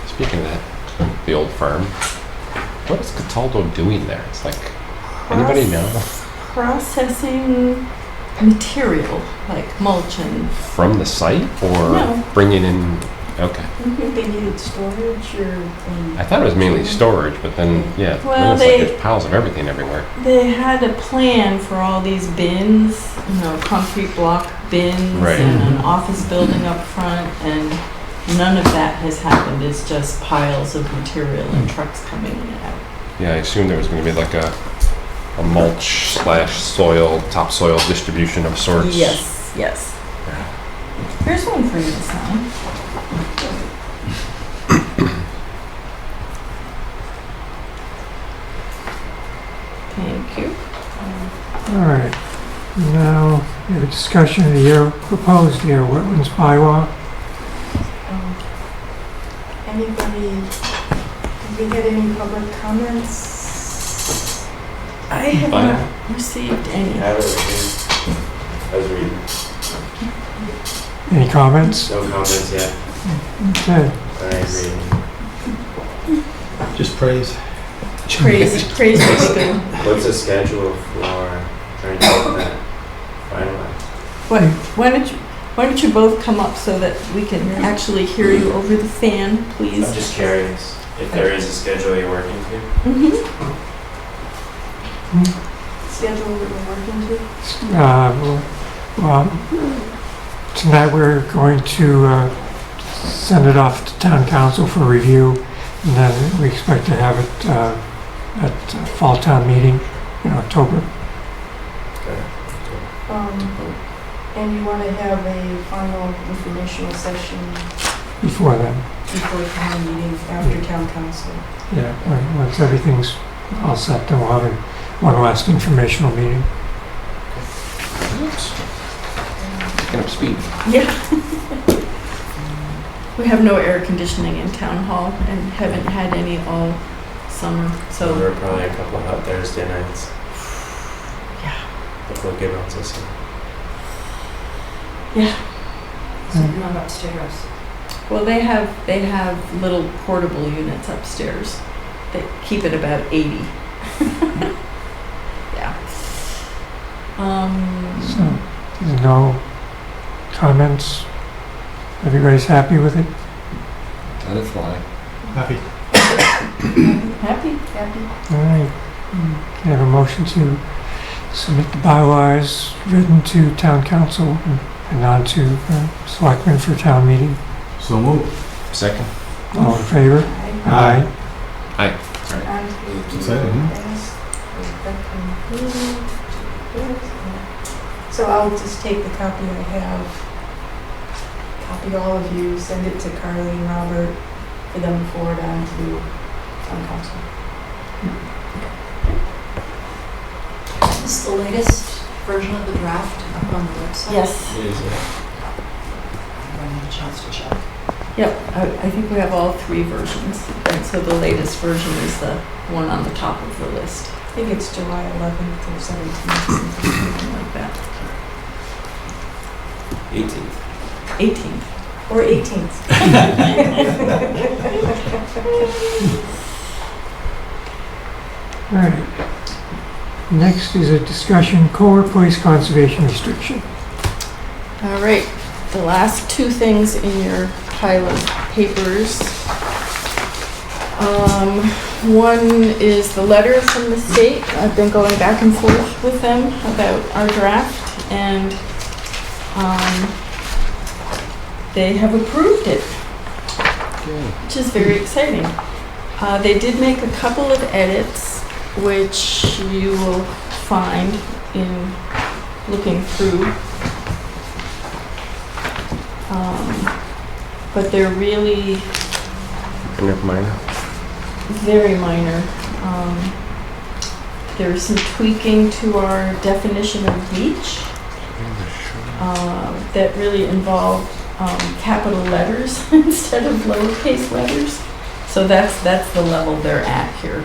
Speaking of that, the old farm, what is Cataldo doing there? It's like, anybody know? Processing material, like mulch and, From the site or No. bringing in, okay. I think they needed storage or. I thought it was mainly storage, but then, yeah, Well, then it's they- like there's piles of everything everywhere. they had a plan for all these bins, concrete block bins Right. and an office building up front, and none of that has happened. It's just piles of material and trucks coming in and out. Yeah, I assumed there was gonna be like a mulch / soil, topsoil distribution of sorts. Yes, yes. Here's one for you to sign. Thank you. All right. Now, we have a discussion of the proposed air wetlands bylaw. Anybody, did we get any public comments? I have not received any. Any comments? No comments yet. Okay. I agree. Just praise. Crazy good. What's the schedule for trying to get that finalized? What, why don't you, Why don't you both come up so that we can actually hear you over the fan, please? I'm just curious if there is a schedule you're working to. Mm-hmm. Schedule that we're working to? Well, tonight we're going to send it off to town council for review, and then we expect to have it at fall town meeting in October. And you want to have a final informational session Before then, before town meeting, after town council? yeah, once everything's all set, then we'll have one last informational meeting. Picking up speed. Yeah. We have no air conditioning in town hall and haven't had any all summer, So there so were probably a couple of hot Thursday nights. yeah. Look what good ones this year. So you're not upstairs. Well, they have little portable units upstairs that keep it about 80. Yeah. So, there's no comments? Everybody's happy with it? Let it fly. Happy. Happy? All right. Can I have a motion to submit the bylaws written to town council and on to selectmen for town meeting? So moved. Second. All in favor? Aye. Exciting, So I'll just take the copy I have, copy all of you, send it to Carly and Robert for them to forward on to town council. Is this the latest version of the draft up on the website? Yes. It is, I haven't had a chance to check. Yep. I think we have all three versions. And so the latest version is the one on the top of the list. I think it's July 11th or 17th, Something like that. 18th. 18th. or 18th. All right. Next is a discussion, Kohler Place conservation restriction. All right, the last two things in your pile of papers. One is the letter from the state. I've been going back and forth with them about our draft, and they have approved it, which is very exciting. They did make a couple of edits, which you will find in looking through. But they're really Never mind. very minor. There's some tweaking to our definition of beach that really involved capital letters instead of lowercase letters. So that's the level they're at here.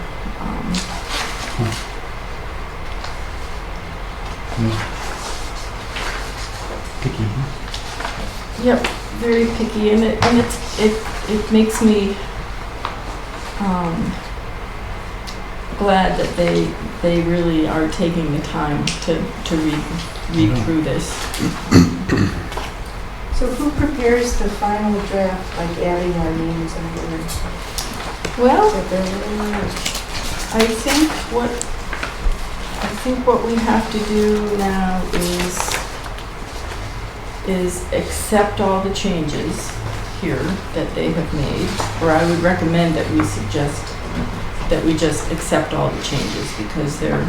Picky. Yep, very picky, and it makes me glad that they really are taking the time to read through this. So who prepares the final draft, like adding our names and words? Well, Is it really- I think what we have to do now is accept all the changes here that they have made, or I would recommend that we suggest that we just accept all the changes because they're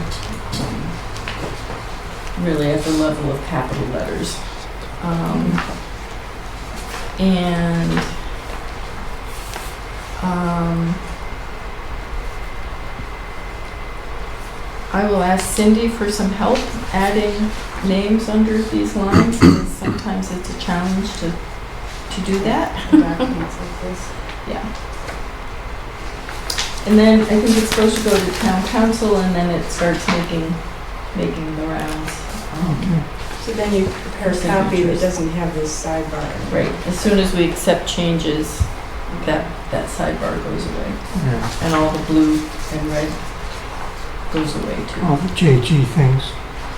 really at the level of capital letters. I will ask Cindy for some help adding names under these lines, because sometimes it's a challenge to do that. Documents like this. Yeah. And then I think it's supposed to go to town council, and then it starts making the rounds. Okay. So then you prepare a copy that doesn't have this sidebar. Right, as soon as we accept changes, that sidebar goes away. Yeah. And all the blue and red goes away too. All the JG things.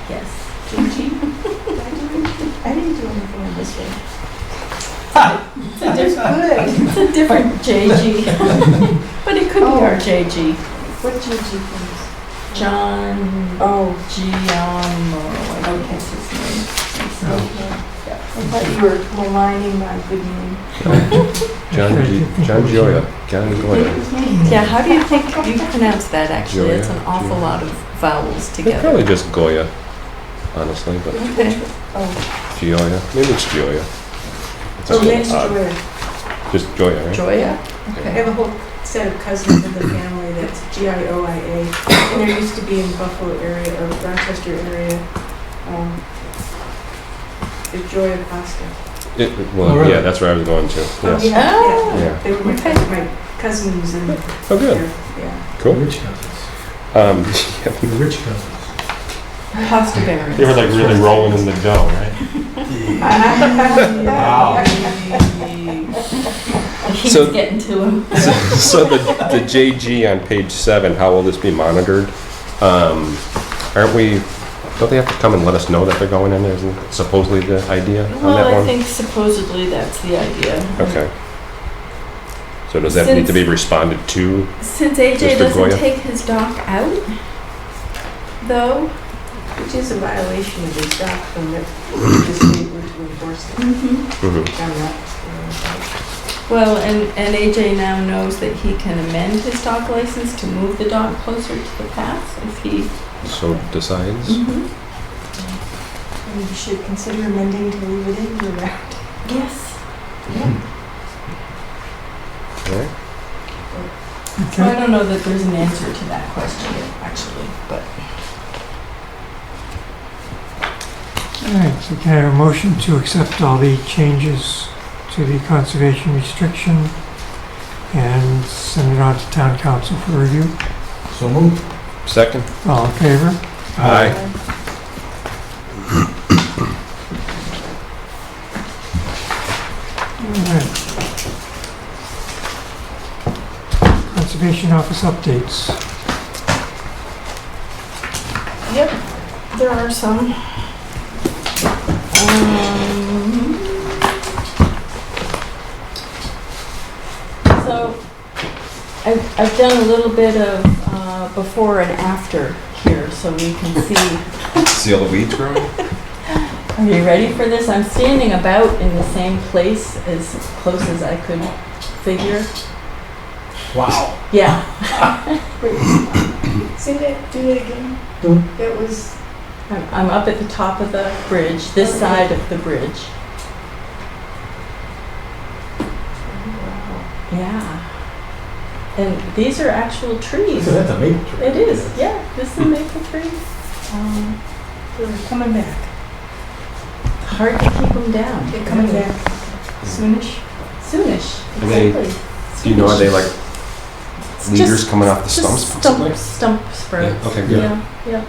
Yes. I didn't do anything on this one. It's a different JG. But it could be our JG. What JG things? John Oh, Giamo, I don't guess his name. okay. I thought you were maligning my good name. John Gioia. John Gioia. Yeah, how do you think you pronounce that actually? It's an Gioia, awful Gioia. lot of vowels It's together. probably just Goya, honestly, but Okay. Oh, Gioia. Maybe it's Gioia. It's a oh, little that's odd. Joya. Just Gioia, right? Joya? I Okay. have a whole set of cousins in the family that's Gioia. And there used to be in Buffalo area or Rochester area, the Joya pasta. Well, Oh, really? yeah, that's where I was going to. Yes. Yeah, Oh. Yeah. They were my Okay. cousins and Oh, good. yeah. Cool. Rich cousins. The rich cousins. Pasta barons. They were like really rolling in the dough, right? Wow. He's So- getting to him. So the JG on page 7, how will this be monitored? Aren't we, don't they have to come and let us know that they're going in there? Isn't supposedly the idea on Well, that I one? think supposedly that's the idea. Okay. So does that need to be responded to? Since AJ Mr. doesn't Goya? take his dock out, though. Which is a violation of the dock permit if the state were to enforce it. Mhm. I'm not. Well, and AJ now knows that he can amend his dock license to move the dock closer to the path if he. So decides? Mhm. And you should consider amending to leave it in year round. Yes. Alright. So I don't know that there's an answer to that question yet, actually, but. All right, so can I have a motion to accept all the changes to the conservation restriction and send it on to town council for review? So moved. Second? All in favor? Aye. All right. Conservation office updates. Yep, there are some. So, I've done a little bit of before and after here, so we can see. See all the weeds growing? Are you ready for this? I'm standing about in the same place as close as I could figure. Wow. Yeah. Say that, do that again. That was, I'm up at the top of the bridge, this Okay. side of the bridge. wow. Yeah. And these are actual trees. That's a maple tree. It is, yeah. This is a maple tree. They're coming back. Hard to keep them down. They're coming back soonish. Soonish, Are they- exactly. Do you know, are they like It's leaders just- coming off the just stumps possibly? Stump sprouts. Yeah, okay, good. Yeah.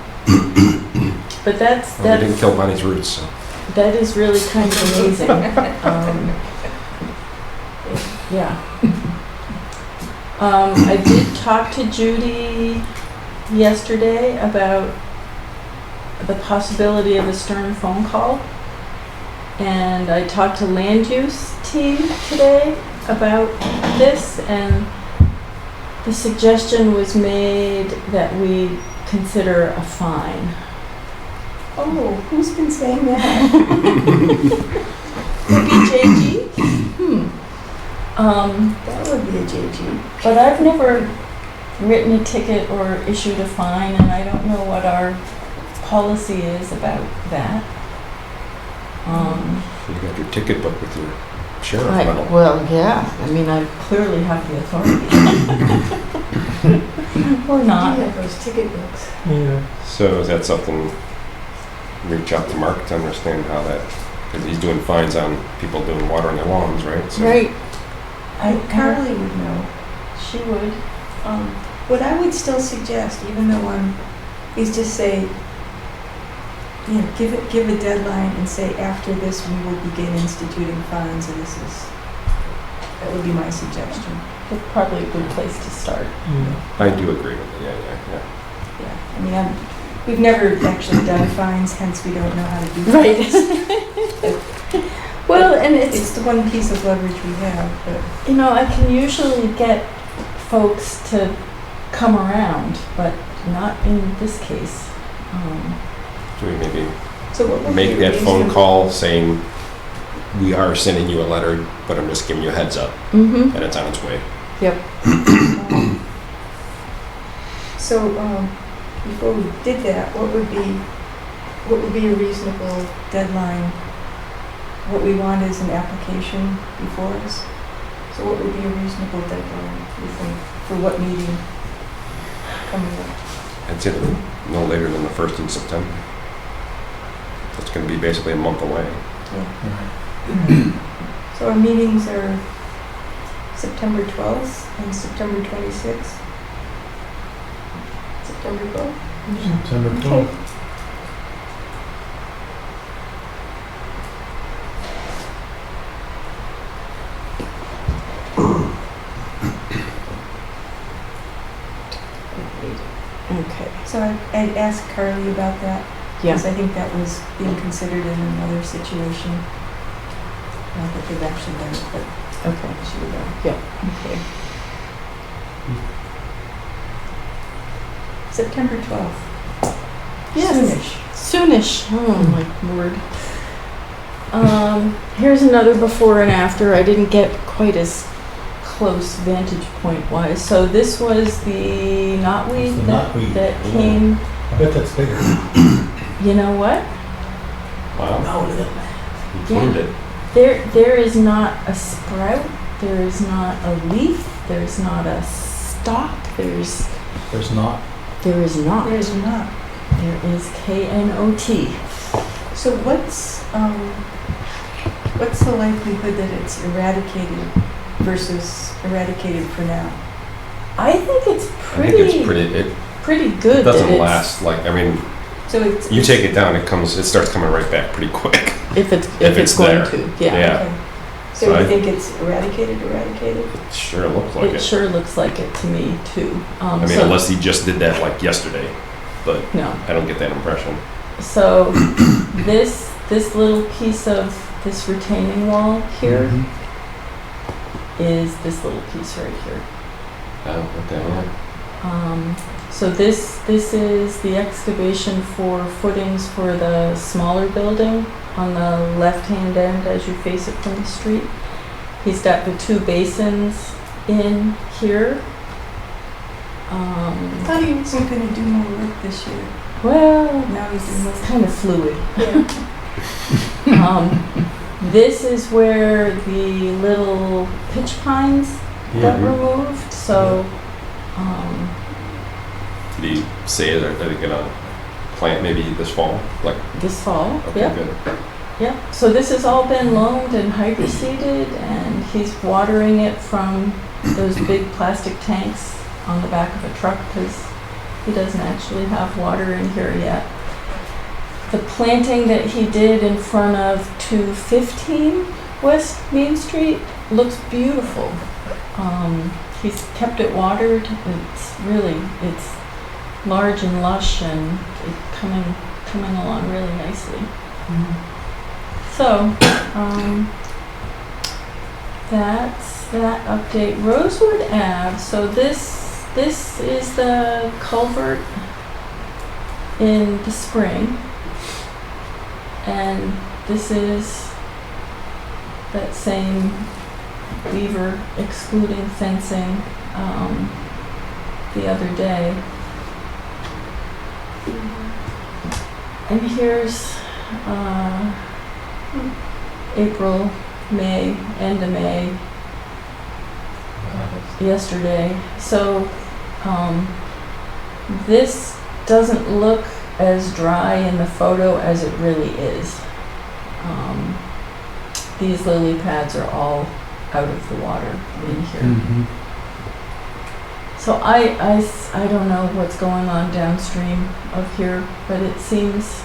But that's, Well, they didn't kill Bonnie's roots, so. that is really kind of amazing. Yeah. I did talk to Judy yesterday about the possibility of a Stern phone call. And I talked to land use team today about this, and the suggestion was made that we consider a fine. Oh, who's been saying that? Maybe JG? That would be a JG. But I've never written a ticket or issued a fine, and I don't know what our policy is about that. You got your ticket book with your sheriff medal. Well, yeah, I mean, I clearly have the authority. Or You not. have those ticket books. Yeah. So is that something, reach out to Mark to understand how that, because he's doing fines on people doing watering their lawns, right? So- Right. Carly would know. She would. What I would still suggest, even though is just say, you know, give a deadline and say after this we will begin instituting fines, and that would be my suggestion. It's probably a good place to start. I do agree with it, yeah. Yeah, I mean, we've never actually done fines, hence we don't know how to do Right. fines. Well, and It's the one piece of leverage we have, but you know, I can usually get folks to come around, but not in this case. Should we maybe so what would make be a that phone reasonable- call saying, we are sending you a letter, but I'm just giving you a heads up Mm-hmm. that it's on its way? Yep. So, before we did that, what would be a reasonable deadline? What we want is an application before us. So what would be a reasonable deadline, you think, for what meeting coming up? I'd say no later than the 1st in September. It's going to be basically a month away. So our meetings are September 12th and September 26th. September 12th? September Okay. 12th. Okay. So I'd ask Carly about that, Yeah. because I think that was being considered in another situation. Not that they've actually done it, but Okay. she would know. Yeah. Okay. September 12th. Yes. Soonish. Soonish. Oh my word. Here's another before and after. I didn't get quite as close vantage point wise. So this was the knotweed It's the knotweed. that Yeah. came. I bet that's bigger. You know what? Wow. No, look at that. You pruned it. There is not a sprout. There is not a leaf. There's not a stalk. There's not. There is not. There's not. There is KNOT. So what's the likelihood that it's eradicated versus eradicated for now? I think it's I think it's pretty it good. doesn't that it's, last, like, I mean, So it's. you take it down, it starts coming right back pretty quick. if it's it's going there. to. Yeah. Yeah. Okay. So So you I- think it's eradicated? It sure looks like It it. sure looks like it to me too. I mean, so, unless he just did that like yesterday, but no. I don't get that impression. So this little piece of this retaining wall here is this little piece right here. Oh, okay, yeah. So this is the excavation for footings for the smaller building on the left-hand end as you face it from the street. He's got the two basins in here. I thought he wasn't going to do more work this year. Well, Now he's doing it's more. kind of fluid. Yeah. This is where the little pitch pines got Mhm. removed, so, Did he say that they're gonna plant maybe this fall? Like, this fall, okay, yeah. good. Yeah, so this has all been loamed and hydroseeded, and he's watering it from those big plastic tanks on the back of a truck, because he doesn't actually have water in here yet. The planting that he did in front of 215 West Main Street looks beautiful. He's kept it watered. It's large and lush, and it's coming along really nicely. So, that's that update. Rosewood Ave, so this is the culvert in the spring. And this is that same beaver excluding fencing, the other day. And here's, April, May, end of May, yesterday. So, this doesn't look as dry in the photo as it really is. These lily pads are all out of the water in here. So I don't know what's going on downstream of here, but it seems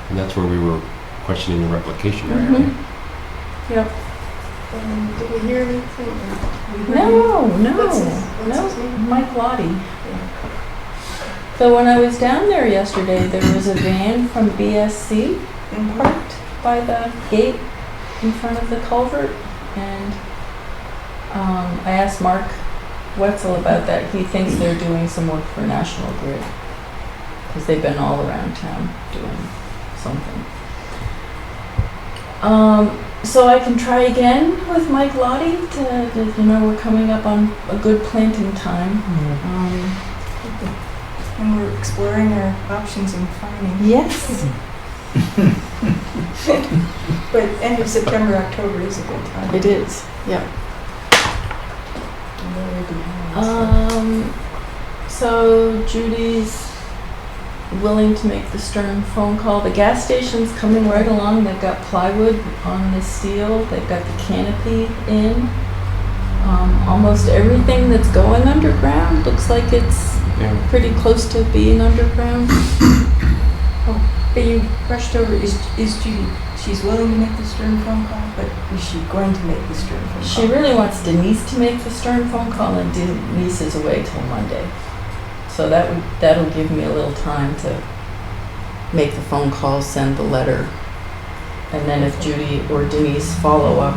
And that's where we were questioning the replication area. Yep. Did we hear anything? We heard No, What's his no, name? Mike Lottie. So when I was down there yesterday, there was a van from BSC parked by the gate in front of the culvert, and I asked Mark Wetzel about that. He thinks they're doing some work for National Grid, because they've been all around town doing something. So I can try again with Mike Lottie we're coming up on a good planting time. And we're exploring our options in farming. Yes. But end of September, October is a good time. It is, yeah. And then we'll be home, So Judy's willing to make the stern phone call. The gas station's coming right along. They've got plywood on the steel. They've got the canopy in. Almost everything that's going underground looks like it's pretty close to being underground. But you brushed over, is Judy, she's willing to make the stern phone call, but is she going to make the stern phone call? She really wants Denise to make the stern phone call, and Denise is away till Monday. So that'll give me a little time to make the phone call, send the letter, and then if Judy or Denise follow up,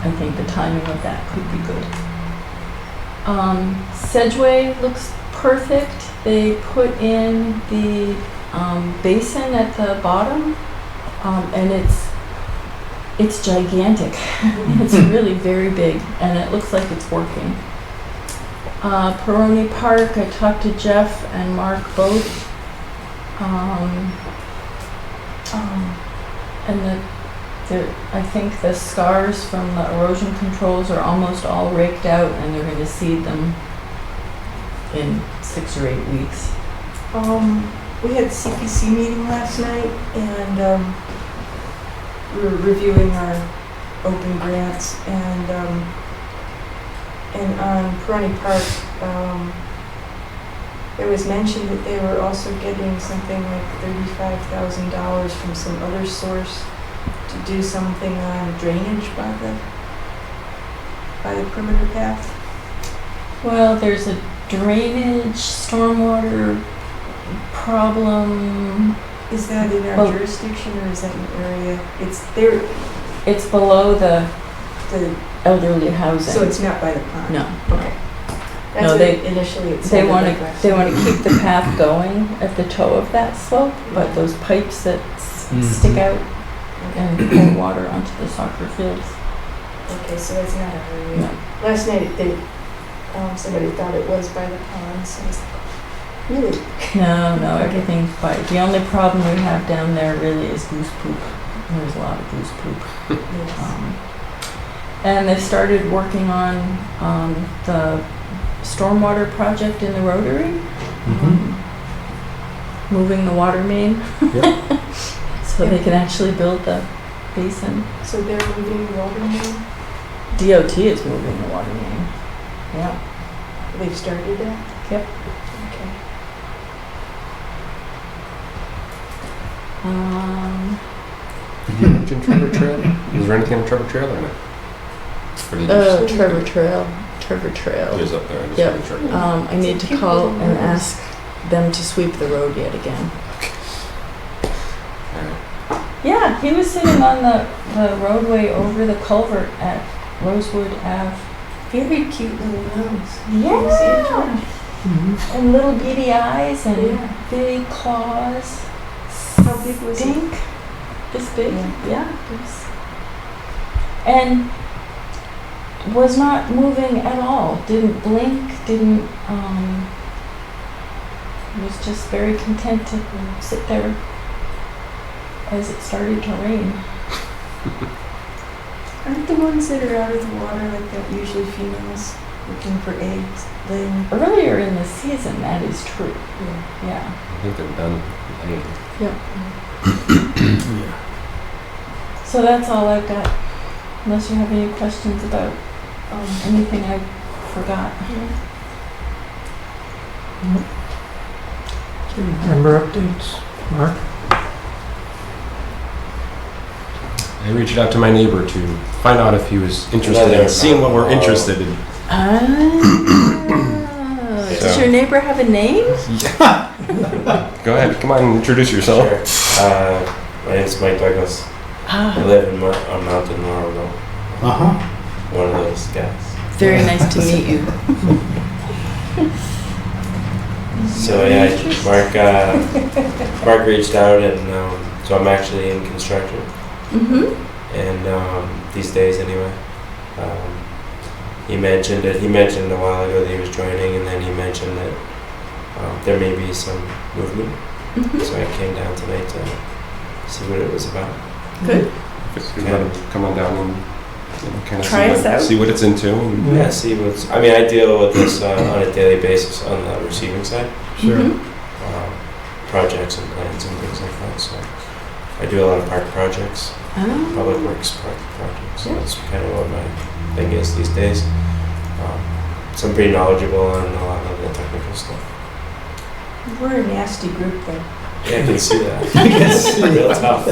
I think the timing of that could be good. Sedgway looks perfect. They put in the basin at the bottom, and it's gigantic. It's really very big, and it looks like it's working. Peroni Park, I talked to Jeff and Mark both. And I think the scars from the erosion controls are almost all raked out, and they're going to seed them in 6 or 8 weeks. We had a CPC meeting last night, and we were reviewing our open grants, and on Peroni Park, there was mention that they were also getting something like $35,000 from some other source to do something on drainage by the perimeter path. Well, there's a drainage, stormwater problem. Is that in our jurisdiction, or is that an area? It's there. It's below the The elderly housing. so it's not by the pond. No. Okay. That's No, what they- initially it They sounded want like to last they want night. to keep the path going at the toe of that slope, but those pipes that stick out and pour water onto the soccer fields. Okay, so that's not our area. No. Last night somebody thought it was by the pond, so I was like, really? No, everything's by. The only problem we have down there really is goose poop. There's a lot of goose poop. Yes. And they started working on the stormwater project in the Rotary, moving the water main, so they can actually build the basin. So they're moving the water main? DOT is moving the water main. Yeah. They've started that? Yep. Okay. Did you mention Trevor Trail? Is there anything on Trevor Trail or not? Or did you just- Trevor Trail. It is up there. I just Yep. wasn't sure. I need to call and ask them to sweep the road yet again. Alright. Yeah, he was sitting on the roadway over the culvert at Rosewood Ave. Very cute little nose. Yeah! And little beady eyes and Yeah. big claws. How big was it? Stink. This big, yeah. And was not moving at all. Didn't blink, was just very content to sit there as it started to rain. Aren't the ones that are out of the water like that usually females looking for eggs, laying? Earlier in the season, that is true. Yeah. Yeah. I think they're done. So that's all I've got. Unless you have any questions about anything I forgot. Member updates, Mark? I reached out to my neighbor to find out if he was interested in seeing what we're interested in. Does your neighbor have a name? Go ahead, come on, introduce yourself. Sure. My name's Mike Douglas. I live in on Mountain Laurel. One of those guys. Very nice to meet you. So yeah, Mark reached out, and so I'm actually in construction, and these days anyway. He mentioned it. He mentioned a while ago that he was joining, and then he mentioned that there may be some movement. So I came down tonight to see what it was about. Good. Come on down and kind of Try us out. see what it's into. And Yeah, see what's. I mean, I deal with this on a daily basis on the receiving side. Sure. Projects and plans and things like that. So I do a lot of park projects, public works park projects. So that's kind of what my thing is these days. So I'm pretty knowledgeable on a lot of the technical stuff. We're a nasty group though. Yeah, I can see that. It's real tough.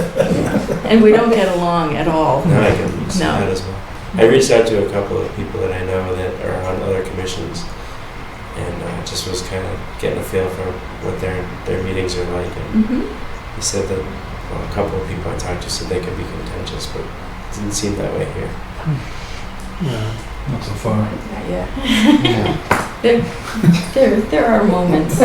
And we don't get along at all. No, I can see No. that as well. I reached out to a couple of people that I know that are on other commissions, and just was kind of getting a feel for what their meetings are like. And he said that a couple of people I talked to said they could be contentious, but it didn't seem that way here. Yeah, not so far. Not yet. There are moments.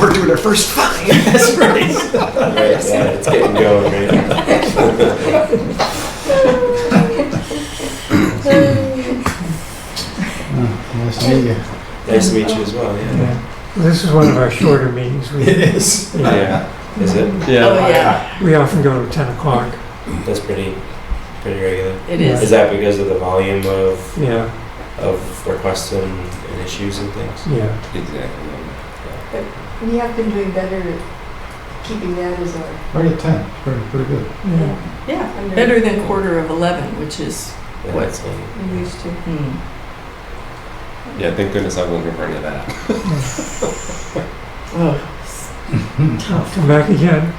We're doing our first fight. That's right. Right, yeah, it's getting going, Nice to meet you. Nice to meet you as well, yeah. Well, this is one of our shorter meetings. It is. Yeah. Is it? Oh, yeah, We often go to 10 o'clock. That's pretty regular. it is. Is that because of the volume of Yeah, requests and issues and things? yeah. exactly. We have been doing better at keeping that as our. Right at 10. Pretty good. Yeah, better than 11:15, which is Yeah, What? that's like, We used to. Yeah, thank goodness I wasn't part of that. tough. Come back again.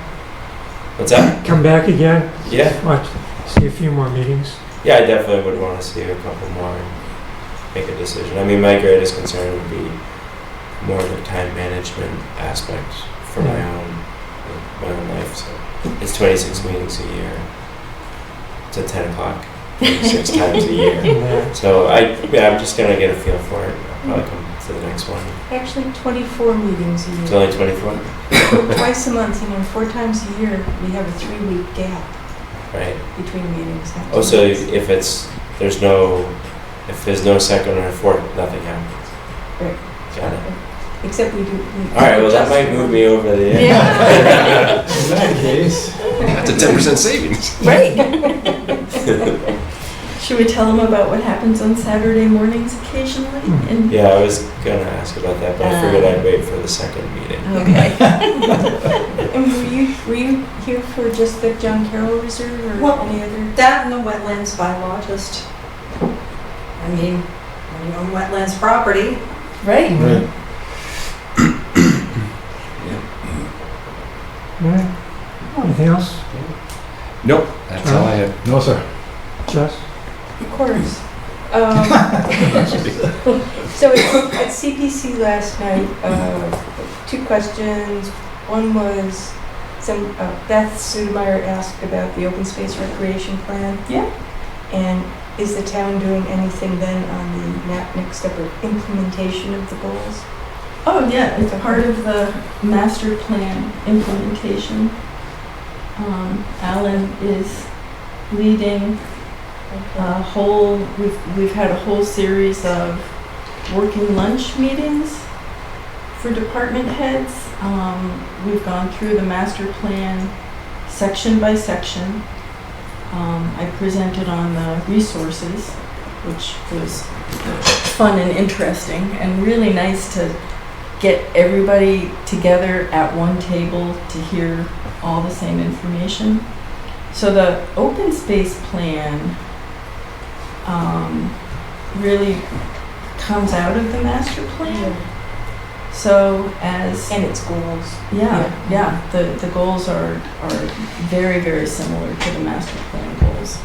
what's that? Come back again. Yeah. Watch, see a few more meetings. Yeah, I definitely would want to see a couple more and make a decision. I mean, my greatest concern would be more the time management aspect for my own life. So it's 26 meetings a year. It's at 10 o'clock, 26 times a year. And, So I'm just gonna get a feel for it. I'll probably come to the next one. Actually, 24 meetings a It's year. only 24, Twice a month, and then 4 times a year, we have a 3-week gap right? between meetings. not Oh, 2 so weeks. if there's no second or fourth, nothing happens. Right. Got it. Except we do. All right. Well, that might move me over the edge. Yeah. In that case. That's a 10% savings. Right. Should we tell them about what happens on Saturday mornings occasionally? And- Yeah, I was gonna ask about that, but I figured I'd wait for the second meeting. Okay. And were you here for just the John Carroll Reserve or Well, any other? That and the wetlands bylaw, just, I mean, when you own wetlands property, Right. Right. yeah. Anything else, Nope, that's all I have. No, sir. Jess? Of course. So at CPC last night, 2 questions. One was, Beth Sudemeyer asked about the open space recreation plan. Yeah. And is the town doing anything then on the next step of implementation of the goals? Oh, yeah, it's part of the master plan implementation. Alan is leading we've had a whole series of working lunch meetings for department heads. We've gone through the master plan section by section. I presented on the resources, which was fun and interesting and really nice to get everybody together at one table to hear all the same information. So the open space plan really comes out of the master plan. So as And its goals. the goals are very, very similar to the master plan goals.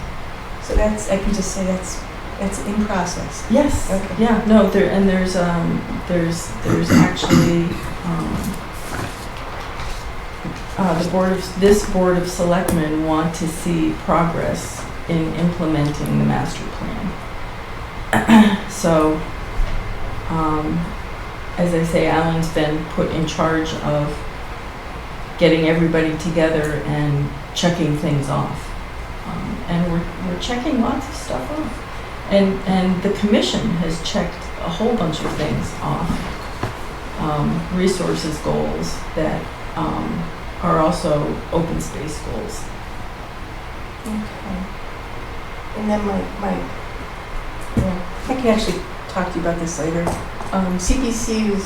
So I can just say that's It's in process. Yes. Okay. Yeah. No. There's actually this board of selectmen want to see progress in implementing the master plan. So, as I say, Alan's been put in charge of getting everybody together and checking things off. And we're checking lots of stuff off. And the commission has checked a whole bunch of things off. Resources goals that are also open space goals. Okay. And then I can actually talk to you about this later. CPC is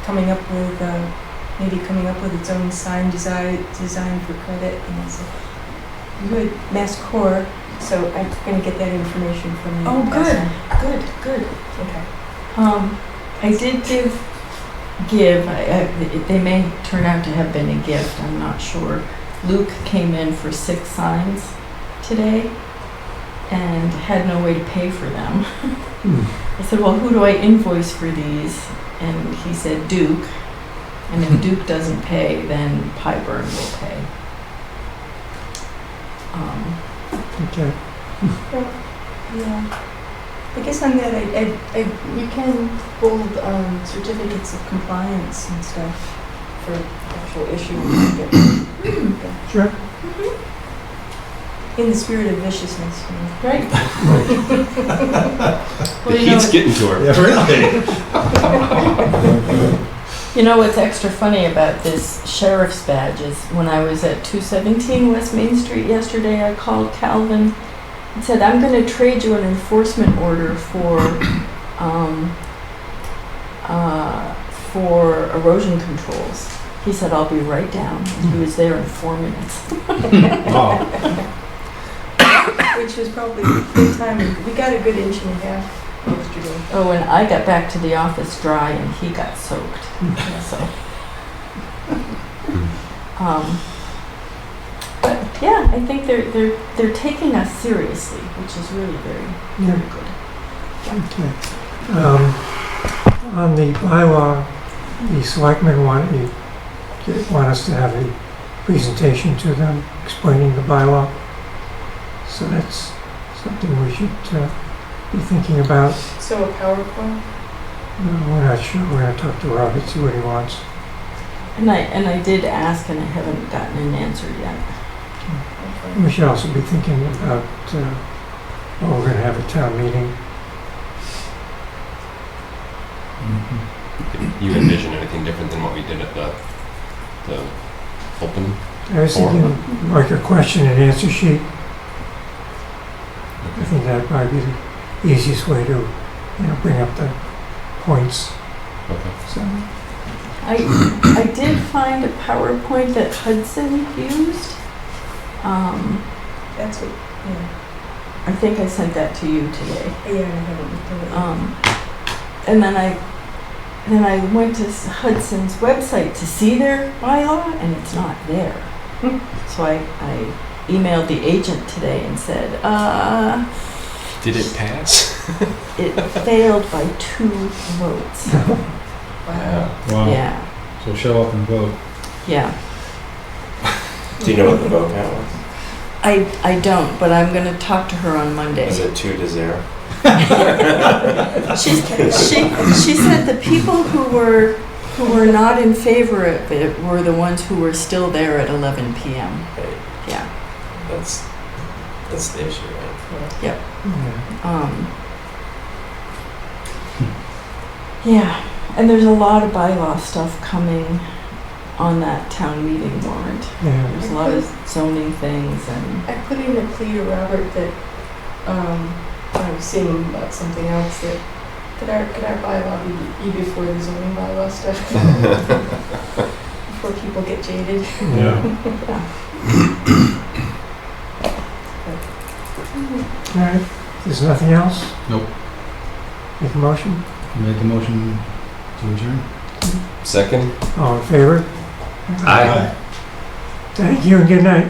coming up with, maybe coming up with its own sign design for credit, and I said, you had Mass Core, so I'm gonna get that information from you. Oh, good. Okay. I did give, they may turn out to have been a gift, I'm not sure. Luke came in for 6 signs today and had no way to pay for them. I said, well, who do I invoice for these? And he said, Duke. And if Duke doesn't pay, then Pyburn will pay. Okay. Yeah. I guess on that, you can hold certificates of compliance and stuff for actual issues. Sure. In the spirit of viciousness. Right. The heat's getting to her. Yeah, really? You know what's extra funny about this sheriff's badge is when I was at 217 West Main Street yesterday, I called Calvin and said, I'm going to trade you an enforcement order for erosion controls. He said, I'll be right down. And he was there in 4 minutes. Which was probably good timing. We got a good 1.5 inches yesterday. Oh, and I got back to the office dry and he got soaked. So, but yeah, I think they're taking us seriously, which is really very good. Okay. On the bylaw, the selectmen want us to have a presentation to them explaining the bylaw. So that's something we should be thinking about. So a PowerPoint? We're not sure. We're going to talk to Robert, see what he wants. And I did ask, and I haven't gotten an answer yet. Okay. We should also be thinking about, we're going to have a town meeting. Did you envision anything different than what we did at the open? I was thinking like a question and answer sheet. I think that'd probably be the easiest way to, bring up the points. Okay. So, I did find a PowerPoint that Hudson used. That's what, yeah. I think I sent that to you today. Yeah, I haven't looked at it yet. And then I went to Hudson's website to see their bylaw, and it's not there. So I emailed the agent today and said, Did it pass? it failed by 2 votes. Wow. Wow. Yeah, So show up and vote. yeah. Do you know what the vote count was? I don't, but I'm going to talk to her on Monday. Was it 2-0? She said the people who were not in favor of it were the ones who were still there at 11 p.m. Right. Yeah. That's the issue, right? yeah. Yeah, and there's a lot of bylaw stuff coming on that town meeting warrant. Yeah. There's a lot of zoning things and, I put in a plea to Robert that, I was seeing about something else that, could our bylaw be before the zoning bylaw stuff? Before people get jaded. Yeah. All right. There's nothing else? Nope. Make a motion? Make a motion to adjourn? Second? All in favor? Aye. Thank you and good night.